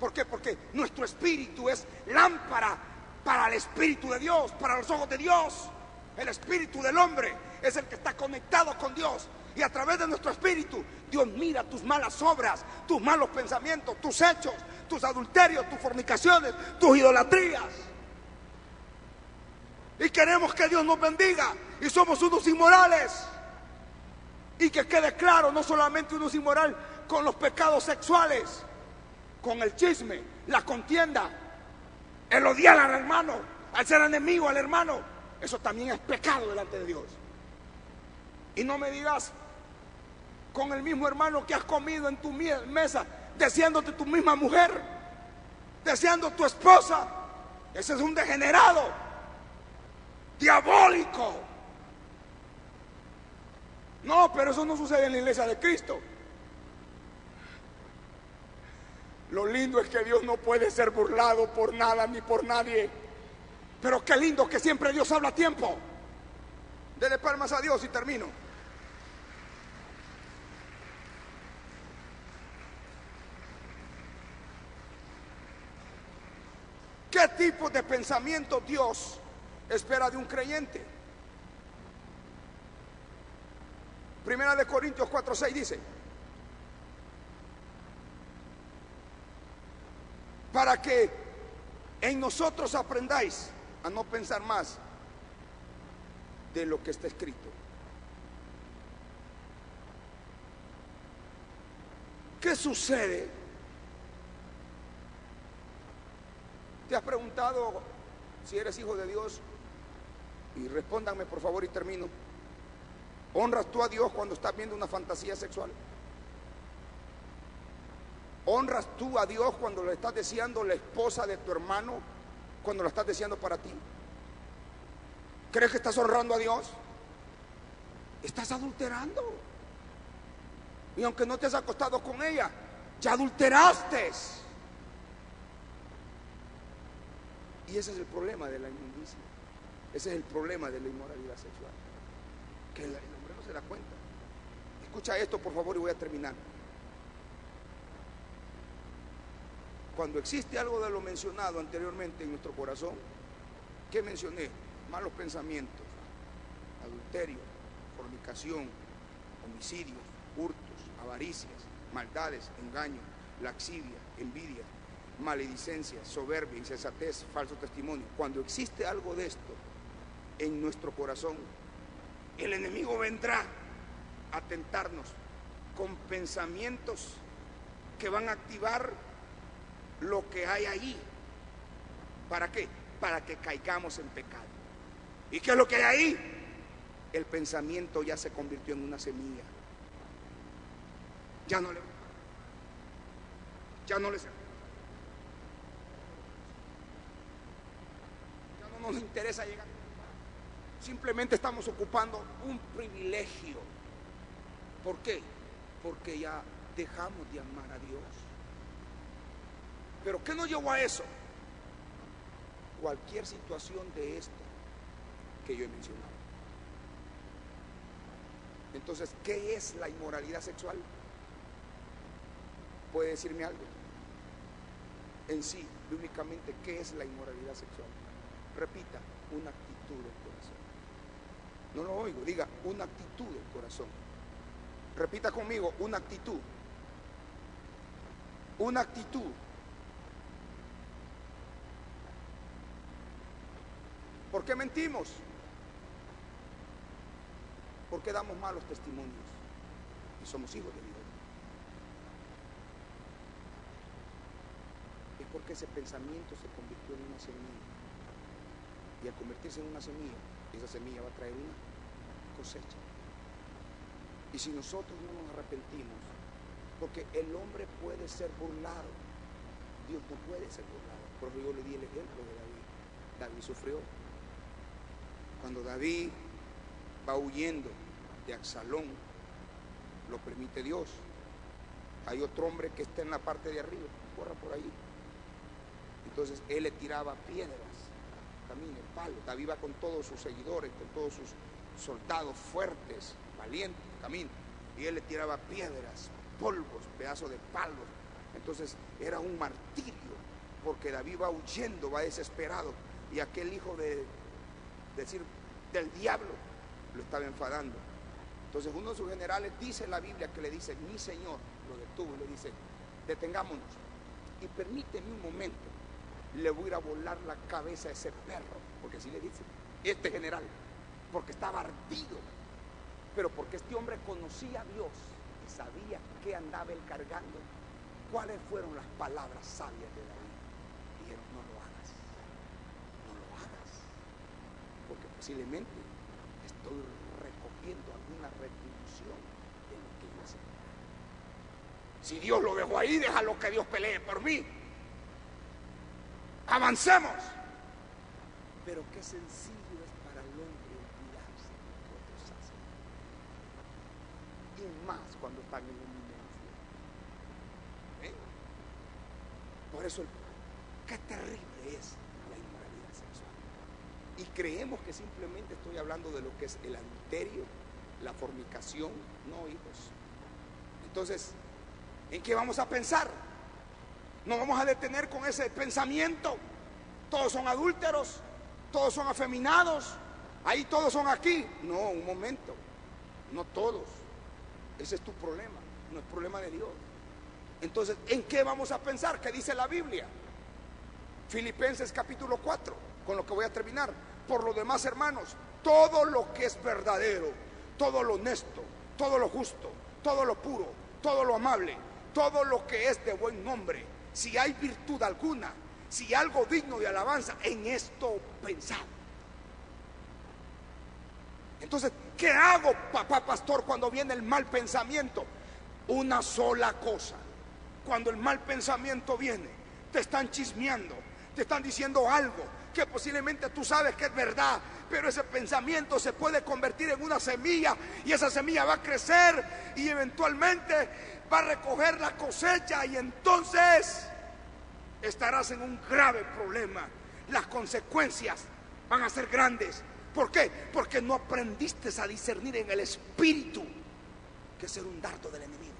¿Por qué? Porque nuestro espíritu es lámpara para el espíritu de Dios, para los ojos de Dios. El espíritu del hombre es el que está conectado con Dios. Y a través de nuestro espíritu, Dios mira tus malas obras, tus malos pensamientos, tus hechos, tus adulterios, tus fornicaciones, tus idolatrías. Y queremos que Dios nos bendiga. Y somos unos inmorales. Y que quede claro, no solamente unos inmorales con los pecados sexuales, con el chisme, la contienda, el odiar al hermano, al ser enemigo al hermano. Eso también es pecado delante de Dios. Y no me digas con el mismo hermano que has comido en tu mesa, deseándote tu misma mujer, deseando tu esposa. Ese es un degenerado, diabólico. No, pero eso no sucede en la iglesia de Cristo. Lo lindo es que Dios no puede ser burlado por nada ni por nadie. Pero qué lindo que siempre Dios habla a tiempo. Dele palmas a Dios y termino. ¿Qué tipo de pensamiento Dios espera de un creyente? Primera de Corintios 4:6 dice: para que en nosotros aprendáis a no pensar más de lo que está escrito. ¿Qué sucede? ¿Te has preguntado si eres hijo de Dios? Y respóndanme por favor y termino. ¿Honras tú a Dios cuando estás viendo una fantasía sexual? ¿Honras tú a Dios cuando le estás deseando la esposa de tu hermano, cuando la estás deseando para ti? ¿Crees que estás honrando a Dios? Estás adulterando. Y aunque no te has acostado con ella, ya adulteraste. Y ese es el problema de la inmundicia. Ese es el problema de la inmoralidad sexual, que el hombre no se da cuenta. Escucha esto por favor y voy a terminar. Cuando existe algo de lo mencionado anteriormente en nuestro corazón, ¿qué mencioné? Malos pensamientos, adulterio, fornicación, homicidios, hurtos, avaricias, maldades, engaños, laxivia, envidia, maledicencia, soberbia, insensatez, falso testimonio. Cuando existe algo de esto en nuestro corazón, el enemigo vendrá a tentarnos con pensamientos que van a activar lo que hay ahí. ¿Para qué? Para que caigamos en pecado. ¿Y qué es lo que hay ahí? El pensamiento ya se convirtió en una semilla. Ya no le ya no nos interesa llegar. Simplemente estamos ocupando un privilegio. ¿Por qué? Porque ya dejamos de amar a Dios. ¿Pero qué nos llevó a eso? Cualquier situación de esta que yo he mencionado. Entonces, ¿qué es la inmoralidad sexual? ¿Puede decirme algo? En sí, bíblicamente, ¿qué es la inmoralidad sexual? Repita, una actitud del corazón. No lo oigo, diga, una actitud del corazón. Repita conmigo, una actitud. Una actitud. ¿Por qué mentimos? Porque damos malos testimonios y somos hijos de Dios. Es porque ese pensamiento se convirtió en una semilla. Y al convertirse en una semilla, esa semilla va a traer una cosecha. Y si nosotros no nos arrepentimos, porque el hombre puede ser burlado, Dios no puede ser burlado. Por eso yo le di el ejemplo de David. David sufrió. Cuando David va huyendo de Absalón, lo permite Dios. Hay otro hombre que está en la parte de arriba, corra por ahí. Entonces él le tiraba piedras, camina, palo. David va con todos sus seguidores, con todos sus soldados fuertes, valientes, camina. Y él le tiraba piedras, polvos, pedazos de palos. Entonces era un martirio, porque David va huyendo, va desesperado. Y aquel hijo del diablo lo estaba enfadando. Entonces uno de sus generales dice en la Biblia que le dice, mi señor, lo detuvo y le dice, detengámonos y permíteme un momento, le voy a ir a volar la cabeza a ese perro, porque así le dice, este general, porque estaba ardido, pero porque este hombre conocía a Dios y sabía qué andaba él cargando. ¿Cuáles fueron las palabras sabias de David? Dijeron, no lo hagas, no lo hagas, porque posiblemente estoy recogiendo alguna retribución de lo que yo hice. Si Dios lo dejó ahí, déjalo que Dios pelee por mí. Avancemos. Pero qué sencillo es para el hombre olvidarse de lo que otros hacen. Y más cuando están en un ministerio. Por eso, qué terrible es la inmoralidad sexual. Y creemos que simplemente estoy hablando de lo que es el adulterio, la fornicación. No, hijos. Entonces, ¿en qué vamos a pensar? Nos vamos a detener con ese pensamiento. Todos son adúlteros, todos son afeminados, ahí todos son aquí. No, un momento, no todos. Ese es tu problema, no es problema de Dios. Entonces, ¿en qué vamos a pensar? ¿Qué dice la Biblia? Filipenses capítulo 4, con lo que voy a terminar. Por lo demás, hermanos, todo lo que es verdadero, todo lo honesto, todo lo justo, todo lo puro, todo lo amable, todo lo que es de buen nombre, si hay virtud alguna, si algo digno de alabanza, en esto pensad. Entonces, ¿qué hago, papá pastor, cuando viene el mal pensamiento? Una sola cosa. Cuando el mal pensamiento viene, te están chismeando, te están diciendo algo que posiblemente tú sabes que es verdad, pero ese pensamiento se puede convertir en una semilla y esa semilla va a crecer y eventualmente va a recoger la cosecha y entonces estarás en un grave problema. Las consecuencias van a ser grandes. ¿Por qué? Porque no aprendiste a discernir en el espíritu que es un dardo del enemigo.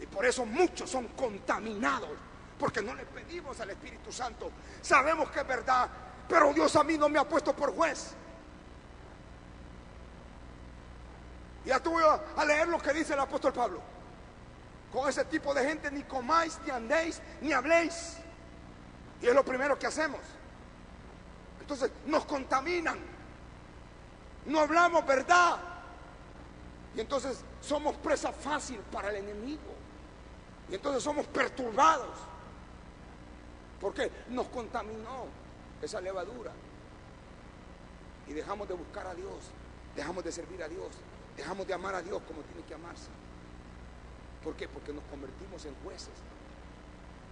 Y por eso muchos son contaminados, porque no le pedimos al Espíritu Santo. Sabemos que es verdad, pero Dios a mí no me ha puesto por juez. Ya te voy a leer lo que dice el apóstol Pablo. Con ese tipo de gente ni comáis, ni andéis, ni habléis. Y es lo primero que hacemos. Entonces nos contaminan. No hablamos verdad. Y entonces somos presa fácil para el enemigo. Y entonces somos perturbados. Porque nos contaminó esa levadura. Y dejamos de buscar a Dios. Dejamos de servir a Dios. Dejamos de amar a Dios como tiene que amarse. ¿Por qué? Porque nos convertimos en jueces.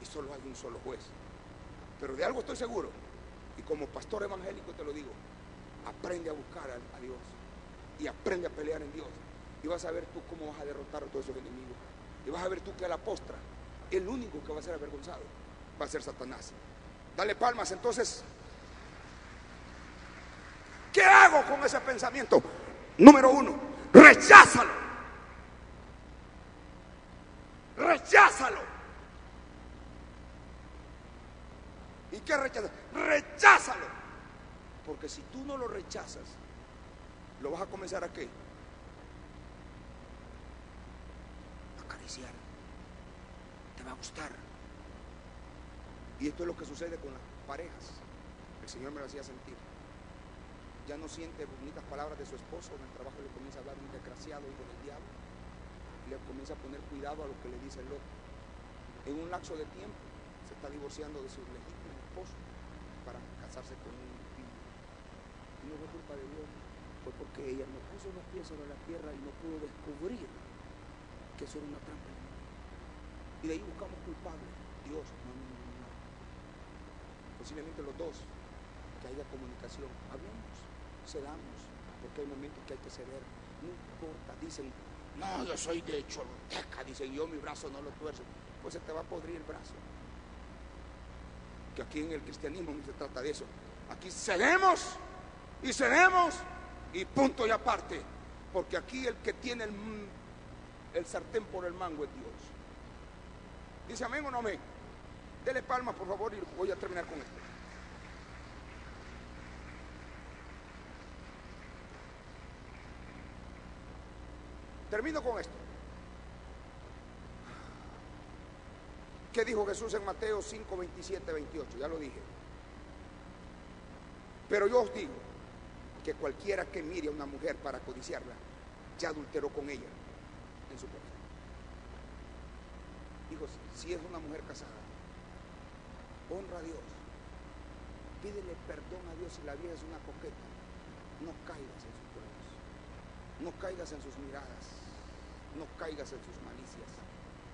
Y solo hay un solo juez. Pero de algo estoy seguro. Y como pastor evangélico te lo digo. Aprende a buscar a Dios. Y aprende a pelear en Dios. Y vas a ver tú cómo vas a derrotar a todos esos enemigos. Y vas a ver tú que a la postra, el único que va a ser avergonzado va a ser Satanás. Dale palmas. Entonces, ¿qué hago con ese pensamiento? Número uno, recházalo. Recházalo. ¿Y qué rechazas? Recházalo. Porque si tú no lo rechazas, lo vas a comenzar a ¿qué? Acariciar. Te va a gustar. Y esto es lo que sucede con las parejas. El Señor me lo hacía sentir. Ya no siente bonitas palabras de su esposo, en el trabajo le comienza a hablar un desgraciado hijo del diablo, le comienza a poner cuidado a lo que le dice el otro. En un lapso de tiempo se está divorciando de su legítimo esposo para casarse con un impío. Y no fue culpa de Dios, fue porque ella no puso los pies sobre la tierra y no pudo descubrir que eso era una trampa. Y de ahí buscamos culpables. Dios, no. Posiblemente los dos, que haya comunicación, hablemos, cedamos, porque hay momentos que hay que ceder, no importa. Dicen, no, yo soy de Choluteca, dicen, yo mi brazo no lo tuerzo. Pues se te va a podrir el brazo. Que aquí en el cristianismo no se trata de eso. Aquí cedemos y punto y aparte, porque aquí el que tiene el sartén por el mango es Dios. Dice amén o no amén. Dele palmas por favor y voy a terminar con esto. Termino con esto. ¿Qué dijo Jesús en Mateo 5, 27, 28? Ya lo dije. Pero yo os digo que cualquiera que mire a una mujer para codiciarla, ya adulteró con ella en su corazón. Hijos, si es una mujer casada, honra a Dios, pídele perdón a Dios. Si la vieja es una coqueta, no caigas en sus juegos, no caigas en sus miradas, no caigas en sus malicias.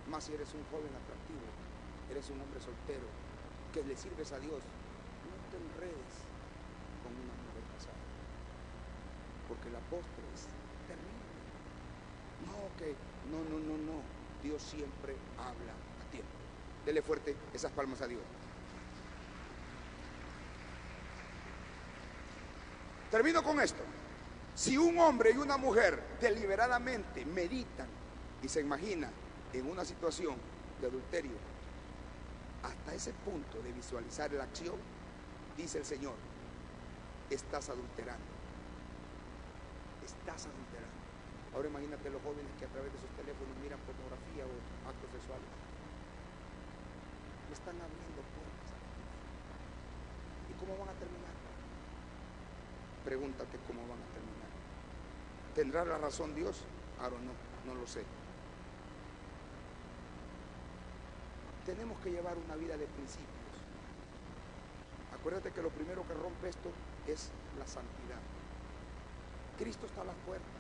Más si eres un joven atractivo, eres un hombre soltero que le sirves a Dios, no te enredes con una mujer casada, porque la postre es terrible. No, Dios siempre habla a tiempo. Dele fuerte esas palmas a Dios. Termino con esto. Si un hombre y una mujer deliberadamente meditan y se imaginan en una situación de adulterio, hasta ese punto de visualizar la acción, dice el Señor, estás adulterando. Estás adulterando. Ahora imagínate los jóvenes que a través de sus teléfonos miran pornografía o actos sexuales. Le están abriendo puertas. ¿Y cómo van a terminar? Pregúntate cómo van a terminar. ¿Tendrá la razón Dios? Ahora no lo sé. Tenemos que llevar una vida de principios. Acuérdate que lo primero que rompe esto es la santidad. Cristo está a las puertas.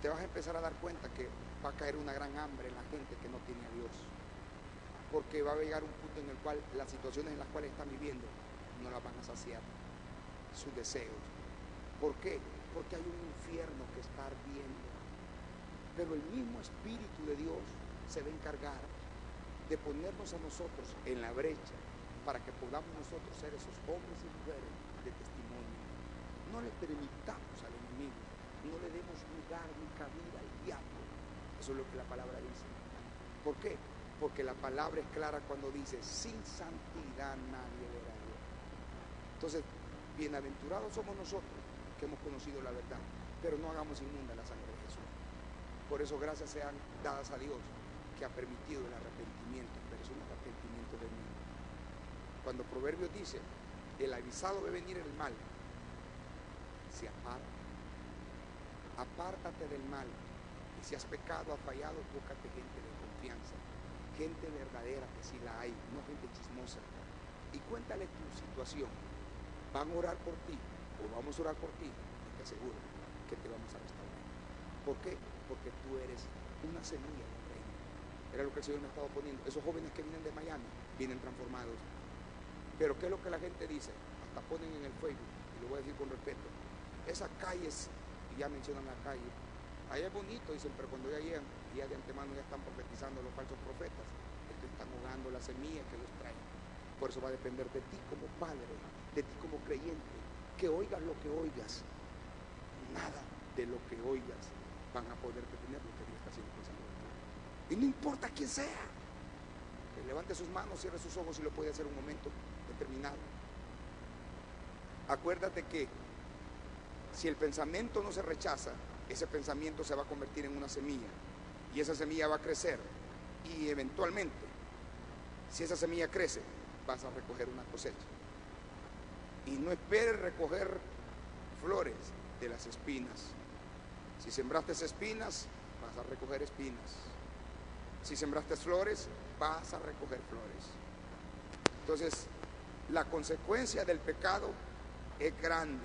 Te vas a empezar a dar cuenta que va a caer una gran hambre en la gente que no tiene a Dios. Porque va a llegar un punto en el cual las situaciones en las cuales están viviendo no las van a saciar sus deseos. ¿Por qué? Porque hay un infierno que está ardiendo. Pero el mismo Espíritu de Dios se va a encargar de ponernos a nosotros en la brecha para que podamos nosotros ser esos hombres y mujeres de testimonio. No le permitamos al enemigo, no le demos lugar ni cabida al diablo. Eso es lo que la palabra dice. ¿Por qué? Porque la palabra es clara cuando dice, sin santidad nadie verá a Dios. Entonces, bienaventurados somos nosotros que hemos conocido la verdad, pero no hagamos inmunda la sangre de Jesús. Por eso gracias sean dadas a Dios que ha permitido el arrepentimiento, pero es un arrepentimiento de mí. Cuando Proverbios dice, el avisado ve venir el mal, se aparta. Apártate del mal. Y si has pecado, has fallado, búscate gente de confianza, gente verdadera, que sí la hay, no gente chismosa. Y cuéntale tu situación. Van a orar por ti, o vamos a orar por ti, y te aseguro que te vamos a restaurar. ¿Por qué? Porque tú eres una semilla del reino. Era lo que el Señor me estaba poniendo. Esos jóvenes que vienen de Miami, vienen transformados. Pero ¿qué es lo que la gente dice? Hasta ponen en el Facebook, y lo voy a decir con respeto, esas calles, y ya mencionan la calle, allá es bonito, dicen, pero cuando ya llegan, ya de antemano ya están profetizando los falsos profetas, que están jugando la semilla que Dios trae. Por eso va a depender de ti como padre, de ti como creyente, que oigas lo que oigas, nada de lo que oigas van a poder detener lo que Dios está haciendo pensando de ti. Y no importa quién sea, que levante sus manos, cierre sus ojos y lo puede hacer un momento determinado. Acuérdate que si el pensamiento no se rechaza, ese pensamiento se va a convertir en una semilla y esa semilla va a crecer y eventualmente, si esa semilla crece, vas a recoger una cosecha. Y no esperes recoger flores de las espinas. Si sembraste espinas, vas a recoger espinas. Si sembraste flores, vas a recoger flores. Entonces, la consecuencia del pecado es grande.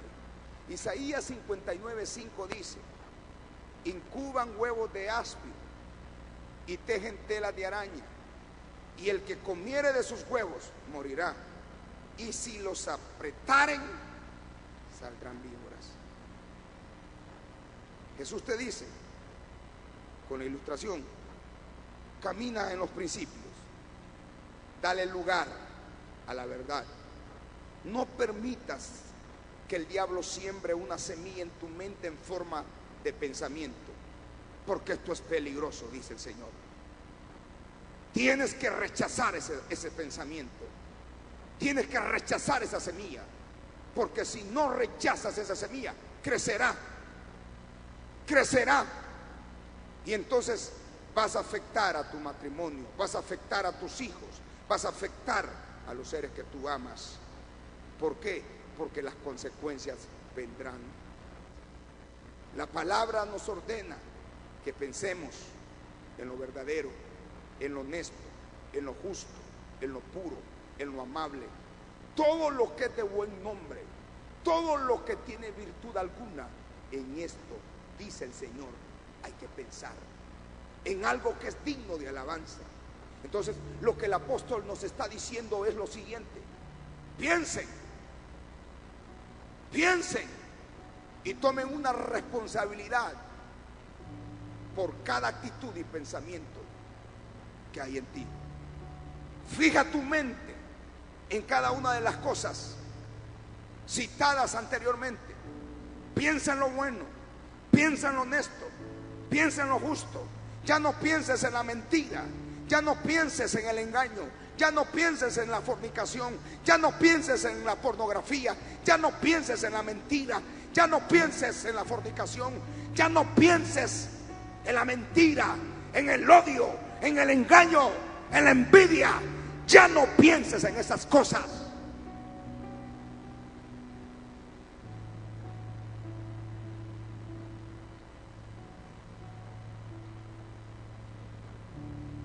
Isaías 59:5 dice: incuban huevos de áspid y tejen telas de araña, y el que comiere de sus huevos morirá, y si los apretaren saldrán víboras. Jesús te dice con la ilustración: camina en los principios, dale lugar a la verdad, no permitas que el diablo siembre una semilla en tu mente en forma de pensamiento, porque esto es peligroso, dice el Señor. Tienes que rechazar ese pensamiento, tienes que rechazar esa semilla, porque si no rechazas esa semilla, crecerá, y entonces vas a afectar a tu matrimonio, vas a afectar a tus hijos, vas a afectar a los seres que tú amas. ¿Por qué? Porque las consecuencias vendrán. La palabra nos ordena que pensemos en lo verdadero, en lo honesto, en lo justo, en lo puro, en lo amable, todo lo que es de buen nombre, todo lo que tiene virtud alguna. En esto, dice el Señor, hay que pensar en algo que es digno de alabanza. Entonces, lo que el apóstol nos está diciendo es lo siguiente: piensen y tomen una responsabilidad por cada actitud y pensamiento que hay en ti. Fija tu mente en cada una de las cosas citadas anteriormente. Piensa en lo bueno, piensa en lo honesto, piensa en lo justo. Ya no pienses en la mentira, ya no pienses en el engaño, ya no pienses en la fornicación, ya no pienses en la pornografía, ya no pienses en la mentira, ya no pienses en la fornicación, ya no pienses en la mentira, en el odio, en el engaño, en la envidia. Ya no pienses en esas cosas.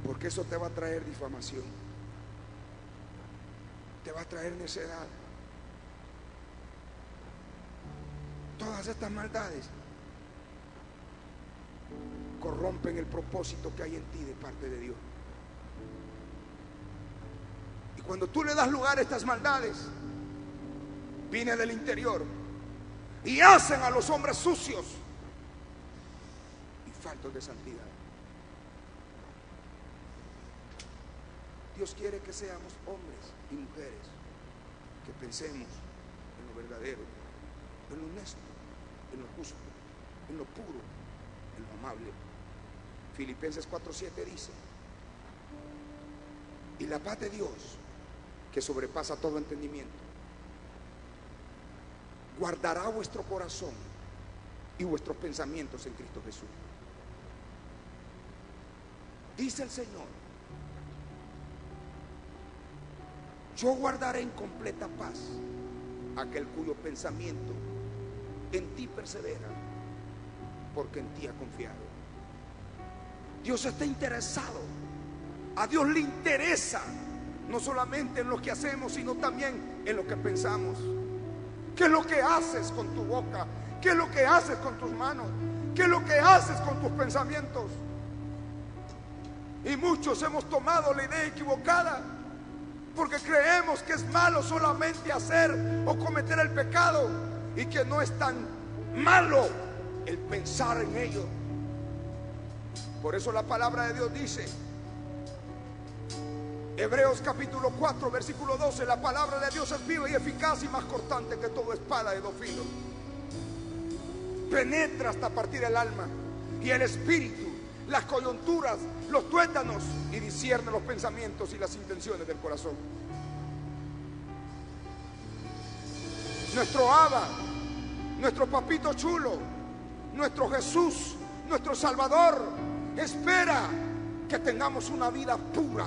Porque eso te va a traer difamación, te va a traer necedad. Todas estas maldades corrompen el propósito que hay en ti de parte de Dios. Y cuando tú le das lugar a estas maldades, viene del interior y hacen a los hombres sucios y faltos de santidad. Dios quiere que seamos hombres y mujeres que pensemos en lo verdadero, en lo honesto, en lo justo, en lo puro, en lo amable. Filipenses 4:7 dice: y la paz de Dios, que sobrepasa todo entendimiento, guardará vuestro corazón y vuestros pensamientos en Cristo Jesús. Dice el Señor: yo guardaré en completa paz aquel cuyo pensamiento en ti persevera, porque en ti ha confiado. Dios está interesado. A Dios le interesa no solamente en lo que hacemos, sino también en lo que pensamos. ¿Qué es lo que haces con tu boca? ¿Qué es lo que haces con tus manos? ¿Qué es lo que haces con tus pensamientos? Y muchos hemos tomado la idea equivocada, porque creemos que es malo solamente hacer o cometer el pecado, y que no es tan malo el pensar en ello. Por eso la palabra de Dios dice, Hebreos capítulo 4 versículo 12: la palabra de Dios es viva y eficaz y más cortante que toda espada de dos filos, penetra hasta partir el alma y el espíritu, las coyunturas, los tuétanos, y discierne los pensamientos y las intenciones del corazón. Nuestro Abba, nuestro papito chulo, nuestro Jesús, nuestro Salvador, espera que tengamos una vida pura,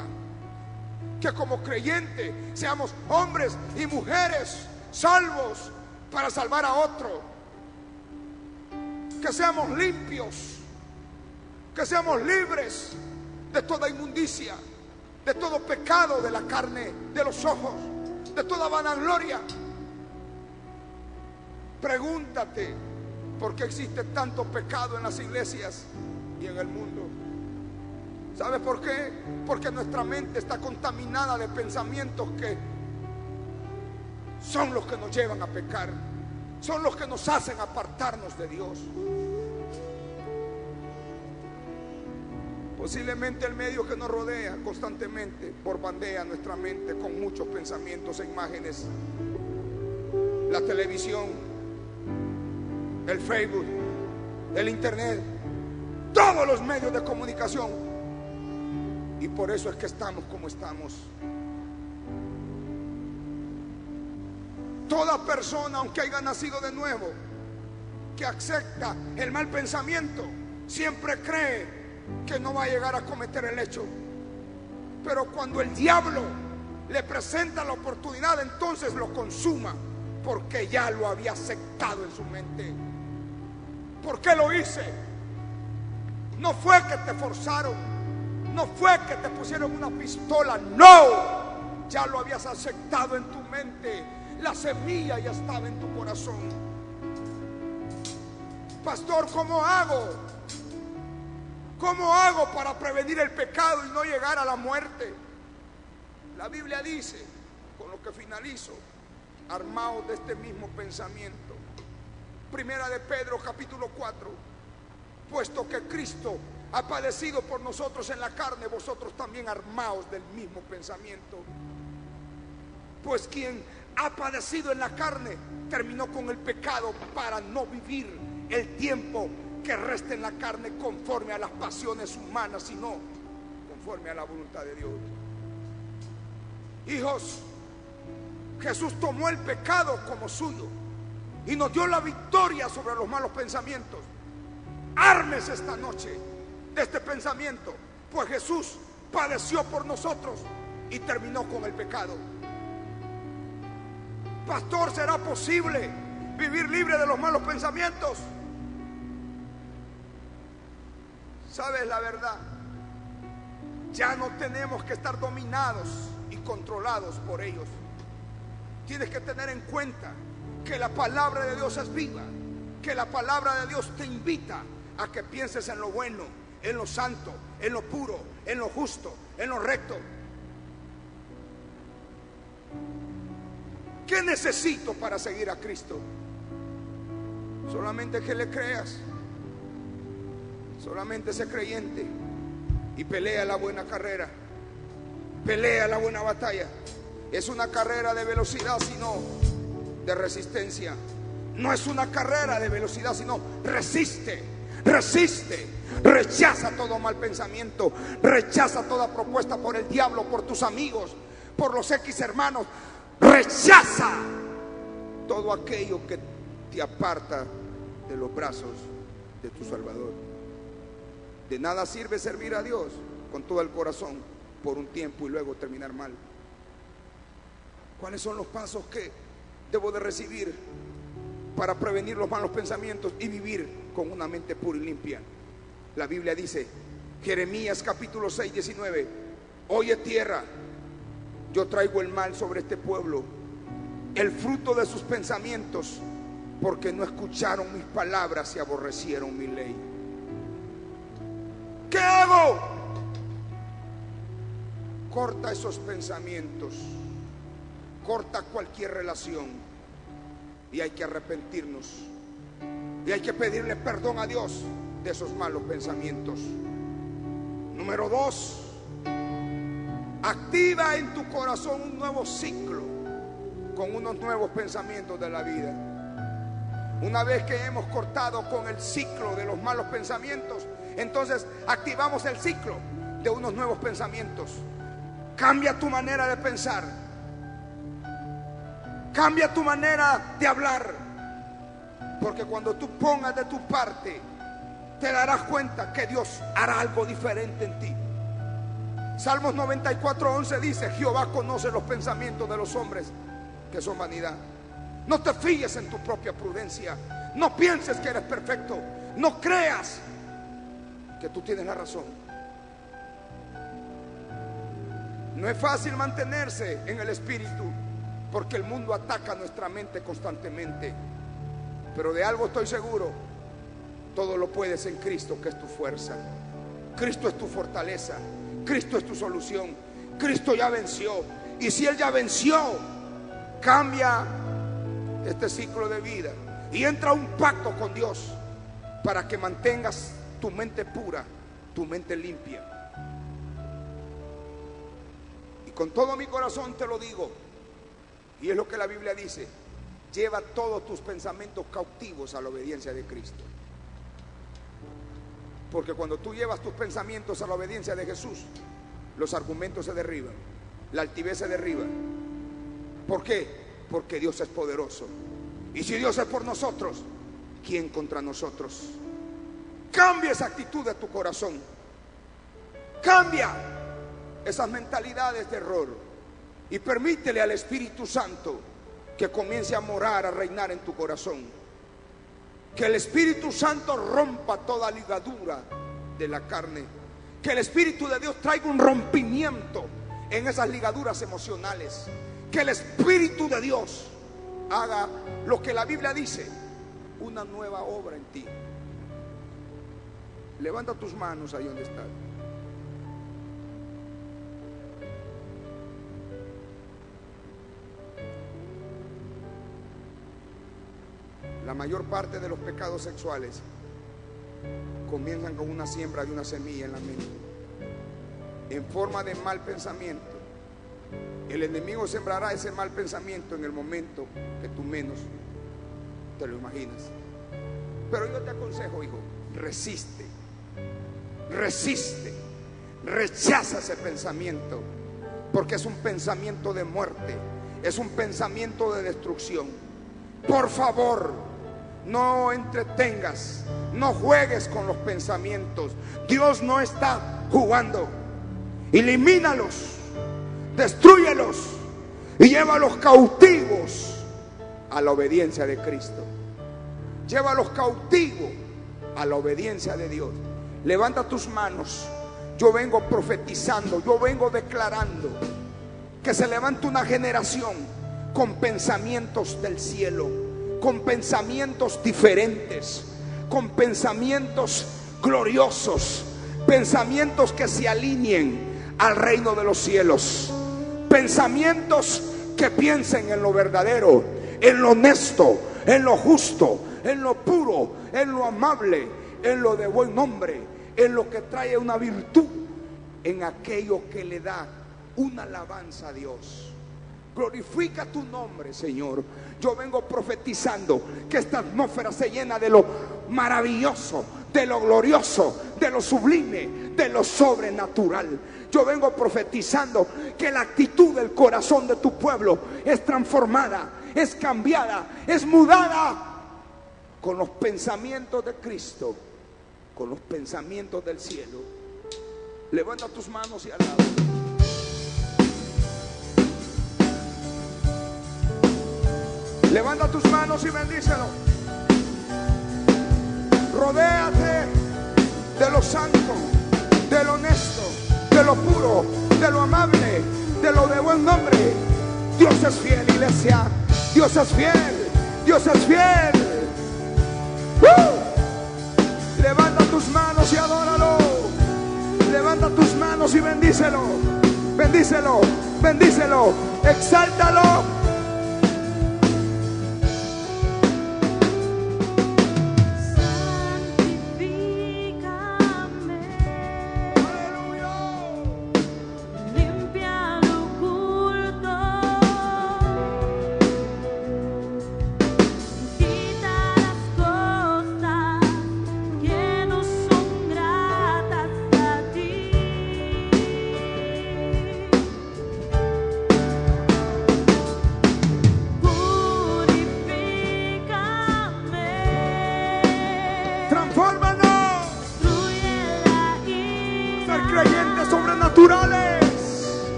que como creyentes seamos hombres y mujeres salvos para salvar a otro, que seamos limpios, que seamos libres de toda inmundicia, de todo pecado de la carne, de los ojos, de toda vanagloria. Pregúntate por qué existe tanto pecado en las iglesias y en el mundo. ¿Sabes por qué? Porque nuestra mente está contaminada de pensamientos que son los que nos llevan a pecar, son los que nos hacen apartarnos de Dios. Posiblemente el medio que nos rodea constantemente bombardea nuestra mente con muchos pensamientos e imágenes. La televisión, el Facebook, el internet, todos los medios de comunicación. Y por eso es que estamos como estamos. Toda persona, aunque haya nacido de nuevo, que acepta el mal pensamiento, siempre cree que no va a llegar a cometer el hecho. Pero cuando el diablo le presenta la oportunidad, entonces lo consuma, porque ya lo había aceptado en su mente. ¿Por qué lo hice? No fue que te forzaron, no fue que te pusieron una pistola, no, ya lo habías aceptado en tu mente. La semilla ya estaba en tu corazón. Pastor, ¿cómo hago? ¿Cómo hago para prevenir el pecado y no llegar a la muerte? La Biblia dice, con lo que finalizo, armaos de este mismo pensamiento. Primera de Pedro capítulo 4, puesto que Cristo ha padecido por nosotros en la carne, vosotros también armaos del mismo pensamiento. Pues quien ha padecido en la carne terminó con el pecado para no vivir el tiempo que resta en la carne conforme a las pasiones humanas, sino conforme a la voluntad de Dios. Hijos, Jesús tomó el pecado como suyo y nos dio la victoria sobre los malos pensamientos. Ármese esta noche de este pensamiento, pues Jesús padeció por nosotros y terminó con el pecado. Pastor, ¿será posible vivir libre de los malos pensamientos? ¿Sabes la verdad? Ya no tenemos que estar dominados y controlados por ellos. Tienes que tener en cuenta que la palabra de Dios es viva, que la palabra de Dios te invita a que pienses en lo bueno, en lo santo, en lo puro, en lo justo, en lo recto. ¿Qué necesito para seguir a Cristo? Solamente que le creas. Solamente sé creyente y pelea la buena carrera, pelea la buena batalla. Es una carrera de velocidad, sino de resistencia. No es una carrera de velocidad, sino resiste, resiste. Rechaza todo mal pensamiento, rechaza toda propuesta por el diablo, por tus amigos, por los X hermanos. Rechaza todo aquello que te aparta de los brazos de tu Salvador. De nada sirve servir a Dios con todo el corazón por un tiempo y luego terminar mal. ¿Cuáles son los pasos que debo de recibir para prevenir los malos pensamientos y vivir con una mente pura y limpia? La Biblia dice, Jeremías capítulo 6, 19: oye tierra, yo traigo el mal sobre este pueblo, el fruto de sus pensamientos, porque no escucharon mis palabras y aborrecieron mi ley. ¿Qué hago? Corta esos pensamientos, corta cualquier relación, y hay que arrepentirnos y hay que pedirle perdón a Dios de esos malos pensamientos. Número 2, activa en tu corazón un nuevo ciclo con unos nuevos pensamientos de la vida. Una vez que hemos cortado con el ciclo de los malos pensamientos, entonces activamos el ciclo de unos nuevos pensamientos. Cambia tu manera de pensar. Cambia tu manera de hablar. Porque cuando tú pongas de tu parte, te darás cuenta que Dios hará algo diferente en ti. Salmos 94:11 dice: Jehová conoce los pensamientos de los hombres, que son vanidad. No te fíes en tu propia prudencia. No pienses que eres perfecto. No creas que tú tienes la razón. No es fácil mantenerse en el espíritu, porque el mundo ataca nuestra mente constantemente. Pero de algo estoy seguro: todo lo puedes en Cristo, que es tu fuerza. Cristo es tu fortaleza. Cristo es tu solución. Cristo ya venció. Y si Él ya venció, cambia este ciclo de vida y entra a un pacto con Dios para que mantengas tu mente pura, tu mente limpia. Y con todo mi corazón te lo digo, y es lo que la Biblia dice: lleva todos tus pensamientos cautivos a la obediencia de Cristo. Porque cuando tú llevas tus pensamientos a la obediencia de Jesús, los argumentos se derriban, la altivez se derriba. ¿Por qué? Porque Dios es poderoso. Y si Dios es por nosotros, ¿quién contra nosotros? Cambia esa actitud de tu corazón. Cambia esas mentalidades de error y permítele al Espíritu Santo que comience a morar, a reinar en tu corazón. Que el Espíritu Santo rompa toda ligadura de la carne. Que el Espíritu de Dios traiga un rompimiento en esas ligaduras emocionales. Que el Espíritu de Dios haga lo que la Biblia dice: una nueva obra en ti. Levanta tus manos ahí donde estás. La mayor parte de los pecados sexuales comienzan con una siembra de una semilla en la mente, en forma de mal pensamiento. El enemigo sembrará ese mal pensamiento en el momento que tú menos te lo imaginas. Pero yo te aconsejo, hijo, resiste, rechaza ese pensamiento, porque es un pensamiento de muerte, es un pensamiento de destrucción. Por favor, no entretengas, no juegues con los pensamientos. Dios no está jugando. Elimínalos, destrúyelos y llévalos cautivos a la obediencia de Cristo. Llévalos cautivos a la obediencia de Dios. Levanta tus manos. Yo vengo profetizando, yo vengo declarando que se levanta una generación con pensamientos del cielo, con pensamientos diferentes, con pensamientos gloriosos, pensamientos que se alineen al reino de los cielos, pensamientos que piensen en lo verdadero, en lo honesto, en lo justo, en lo puro, en lo amable, en lo de buen nombre, en lo que trae una virtud, en aquello que le da una alabanza a Dios. Glorifica tu nombre, Señor. Yo vengo profetizando que esta atmósfera se llena de lo maravilloso, de lo glorioso, de lo sublime, de lo sobrenatural. Yo vengo profetizando que la actitud del corazón de tu pueblo es transformada, es cambiada, es mudada con los pensamientos de Cristo, con los pensamientos del cielo. Levanta tus manos y alaba. Levanta tus manos y bendícelo. Rodéate de lo santo, de lo honesto, de lo puro, de lo amable, de lo de buen nombre. Dios es fiel, iglesia. Dios es fiel. Dios es fiel. Levanta tus manos y adóralo. Levanta tus manos y bendícelo. Bendícelo, bendícelo, exáltalo.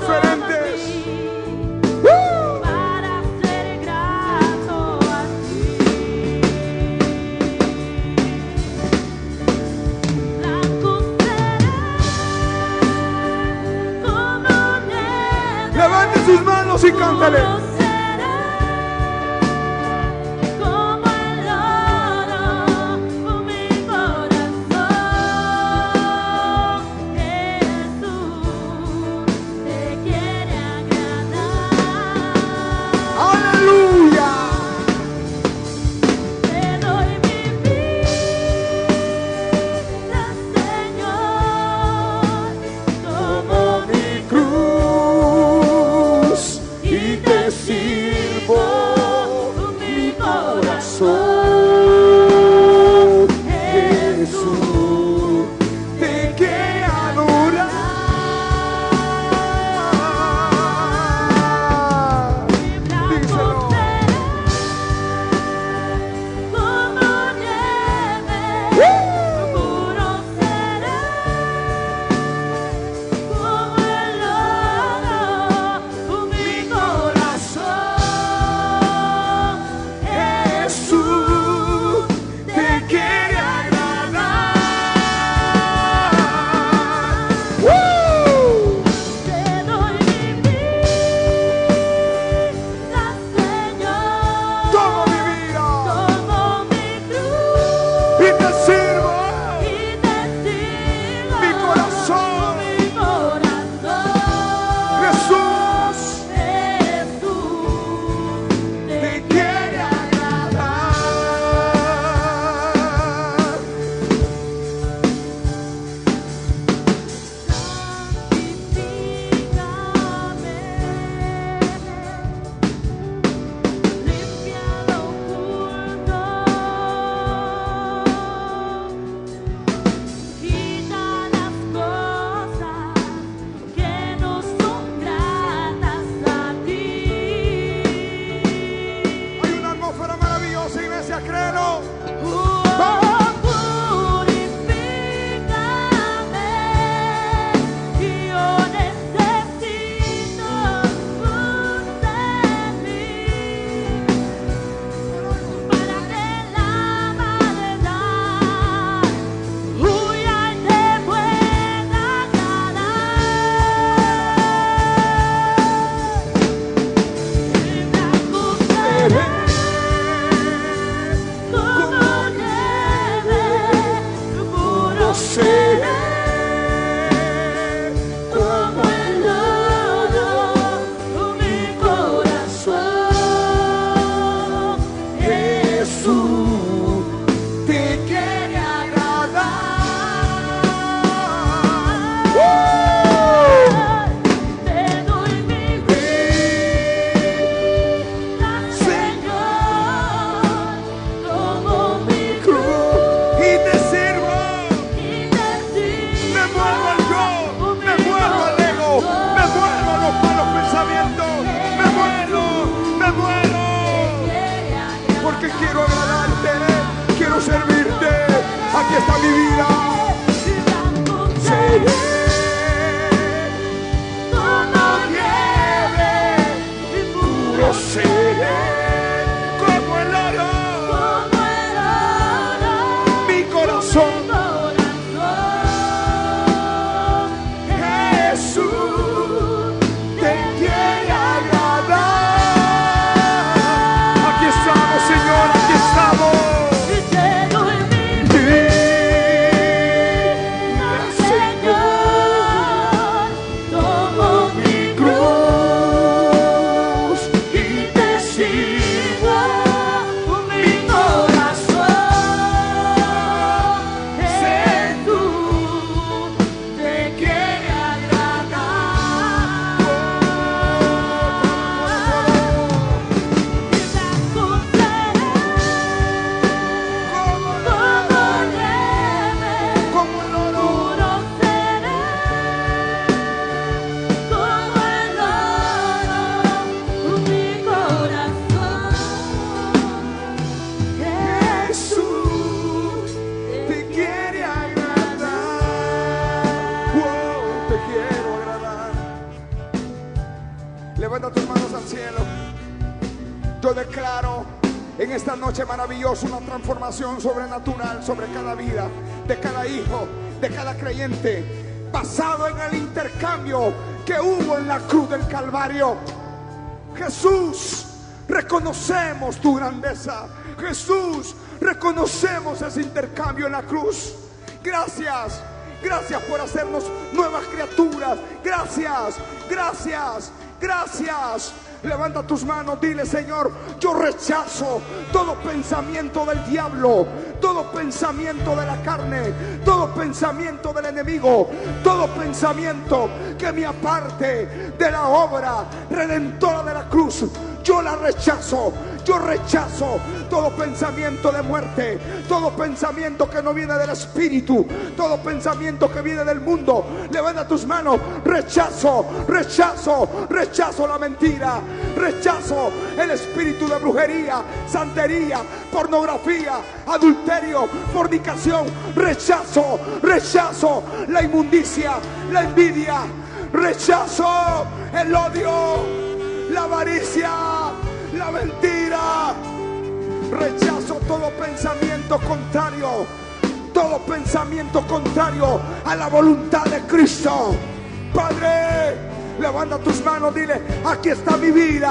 diferentes. Para ser grato a ti. Blanco será como nieve. Levante sus manos y cántale. Puro será como el oro mi corazón. Jesús te quiere agradar. Aleluya. Te doy mi vida, Señor, como mi Cruz y te sirvo mi corazón. Jesús te quiere adorar. Díselo. como nieve, puro será como el oro mi corazón. Jesús te quiere agradar. Te doy mi vida, Señor, Toda mi vida como mi cruz. y te sirvo Y te sirvo mi corazón. mi corazón. Jesús Jesús te quiere agradar. santifícame, limpia lo oculto, quita las cosas que no son gratas a ti. Hay una atmósfera maravillosa, iglesia, créelo. Purifícame, yo necesito un servir para que la maldad huya y te pueda ganar. Blanco será como nieve, puro será como el oro mi corazón. Jesús te quiere agradar. Te doy mi vida, Señor, como mi Cruz y te sirvo. y te sirvo. Me muevo al yo, me muevo al ego, me muevo a los malos pensamientos, me muero, porque quiero agradarte, quiero servirte. Aquí está mi vida. Seré Como nieve, puro, seré como el oro, como el oro mi corazón. corazón. Jesús te quiere agradar. Aquí estamos, Señor, aquí estamos. en esta noche maravillosa una transformación sobrenatural sobre cada vida, de cada hijo, de cada creyente, basado en el intercambio que hubo en la cruz del Calvario. Jesús, reconocemos tu grandeza. Jesús, reconocemos ese intercambio en la cruz. Gracias, gracias por hacernos nuevas criaturas. Gracias, gracias, gracias. Levanta tus manos, dile: Señor, yo rechazo todo pensamiento del diablo, todo pensamiento de la carne, todo pensamiento del enemigo, todo pensamiento que me aparte de la obra redentora de la cruz. Yo la rechazo. Yo rechazo todo pensamiento de muerte, todo pensamiento que no viene del Espíritu, todo pensamiento que viene del mundo. Levanta tus manos. Rechazo, rechazo, rechazo la mentira, rechazo el espíritu de brujería, santería, pornografía, adulterio, fornicación. Rechazo, rechazo la inmundicia, la envidia, rechazo el odio, la avaricia, la mentira. Rechazo todo pensamiento contrario, todo pensamiento contrario a la voluntad de Cristo. Padre, levanta tus manos, dile: aquí está mi vida,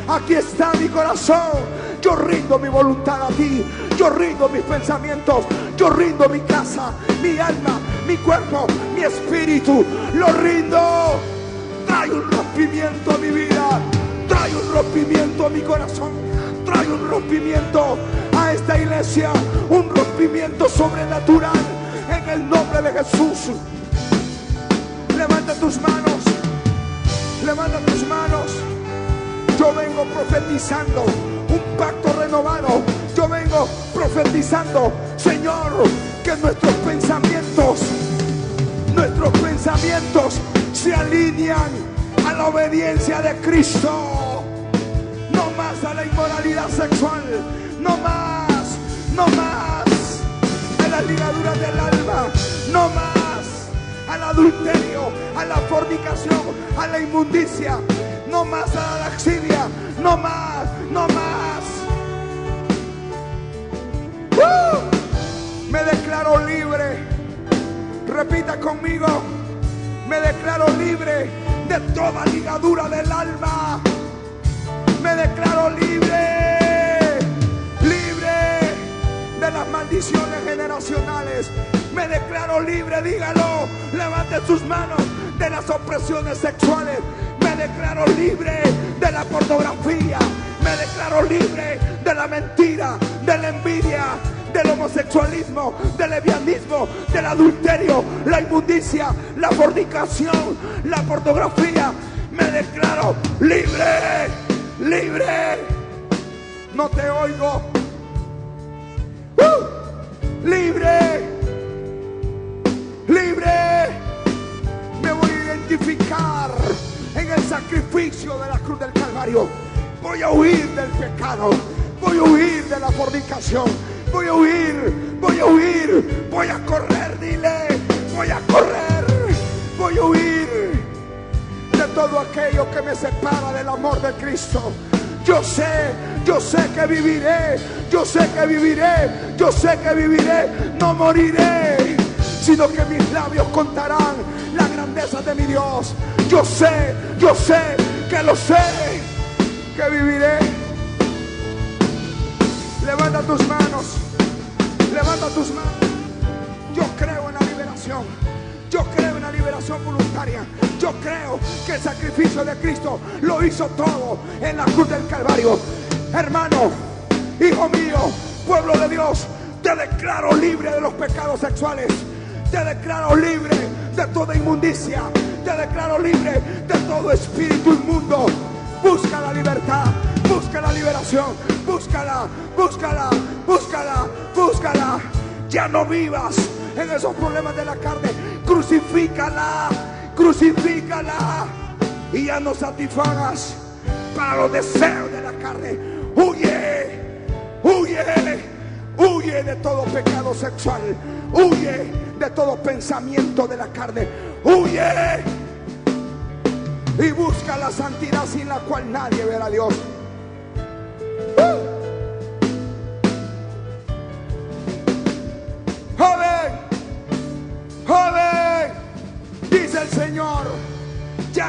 aquí está mi corazón. Yo rindo mi voluntad a ti, yo rindo mis pensamientos, yo rindo mi casa, mi alma, mi cuerpo, mi espíritu, lo rindo. Trae un rompimiento a mi vida, trae un rompimiento a mi corazón, trae un rompimiento a esta iglesia, un rompimiento sobrenatural en el nombre de Jesús. Levanta tus manos, levanta tus manos. Yo vengo profetizando un pacto renovado. Yo vengo profetizando, Señor, que nuestros pensamientos se alinean a la obediencia de Cristo. No más a la inmoralidad sexual, no más, no más a las ligaduras del alma, no más al adulterio, a la fornicación, a la inmundicia, no más a la laxidia, no más, no más. Me declaro libre. Repita conmigo: me declaro libre de toda ligadura del alma. Me declaro libre, libre de las maldiciones generacionales. Me declaro libre, dígalo, levante sus manos, de las opresiones sexuales. Me declaro libre de la pornografía. Me declaro libre de la mentira, de la envidia, del homosexualismo, del lesbianismo, del adulterio, la inmundicia, la fornicación, la pornografía. Me declaro libre, libre. No te oigo. Libre, libre. Me voy a identificar en el sacrificio de la cruz del Calvario. Voy a huir del pecado, voy a huir de la fornicación, voy a huir, voy a huir, voy a correr, dile, voy a correr, voy a huir de todo aquello que me separa del amor de Cristo. Yo sé que viviré, yo sé que viviré, yo sé que viviré, no moriré, sino que mis labios contarán la grandeza de mi Dios. Yo sé que lo sé, que viviré. Levanta tus manos, levanta tus manos. Yo creo en la liberación, yo creo en la liberación voluntaria. Yo creo que el sacrificio de Cristo lo hizo todo en la cruz del Calvario. Hermano, hijo mío, pueblo de Dios, te declaro libre de los pecados sexuales. Te declaro libre de toda inmundicia. Te declaro libre de todo espíritu inmundo. Busca la libertad, busca la liberación, búscala, búscala, búscala, búscala. Ya no vivas en esos problemas de la carne. Crucifícala, crucifícala, y ya no satisfagas para los deseos de la carne. Huye, huye, huye de todo pecado sexual. Huye de todo pensamiento de la carne. Huye y busca la santidad sin la cual nadie verá a Dios.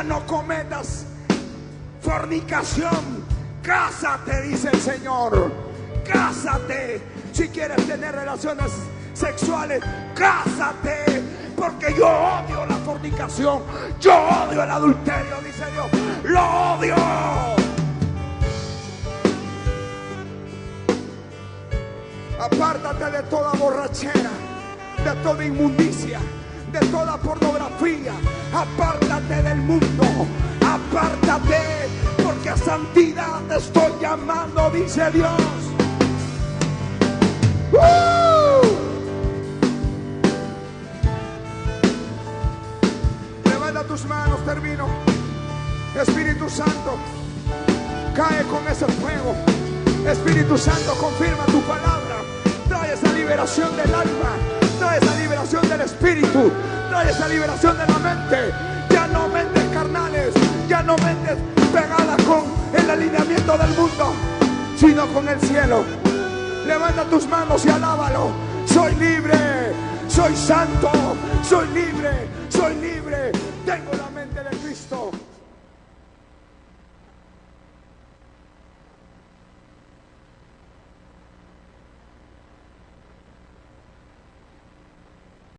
Ya no cometas fornicación. Cásate, dice el Señor. Cásate. Si quieres tener relaciones sexuales, cásate. Porque yo odio la fornicación. Yo odio el adulterio, dice Dios. Lo odio. Apártate de toda borrachera, de toda inmundicia, de toda pornografía. Apártate del mundo. Apártate, porque a santidad te estoy llamando, dice Dios. Levanta tus manos, termino. Espíritu Santo, cae con ese fuego. Espíritu Santo, confirma tu palabra. Trae esa liberación del alma, trae esa liberación del espíritu, trae esa liberación de la mente. Ya no mentes carnales, ya no mentes pegadas con el alineamiento del mundo, sino con el cielo. Levanta tus manos y alábalo. Soy libre, soy santo, soy libre, tengo la mente de Cristo.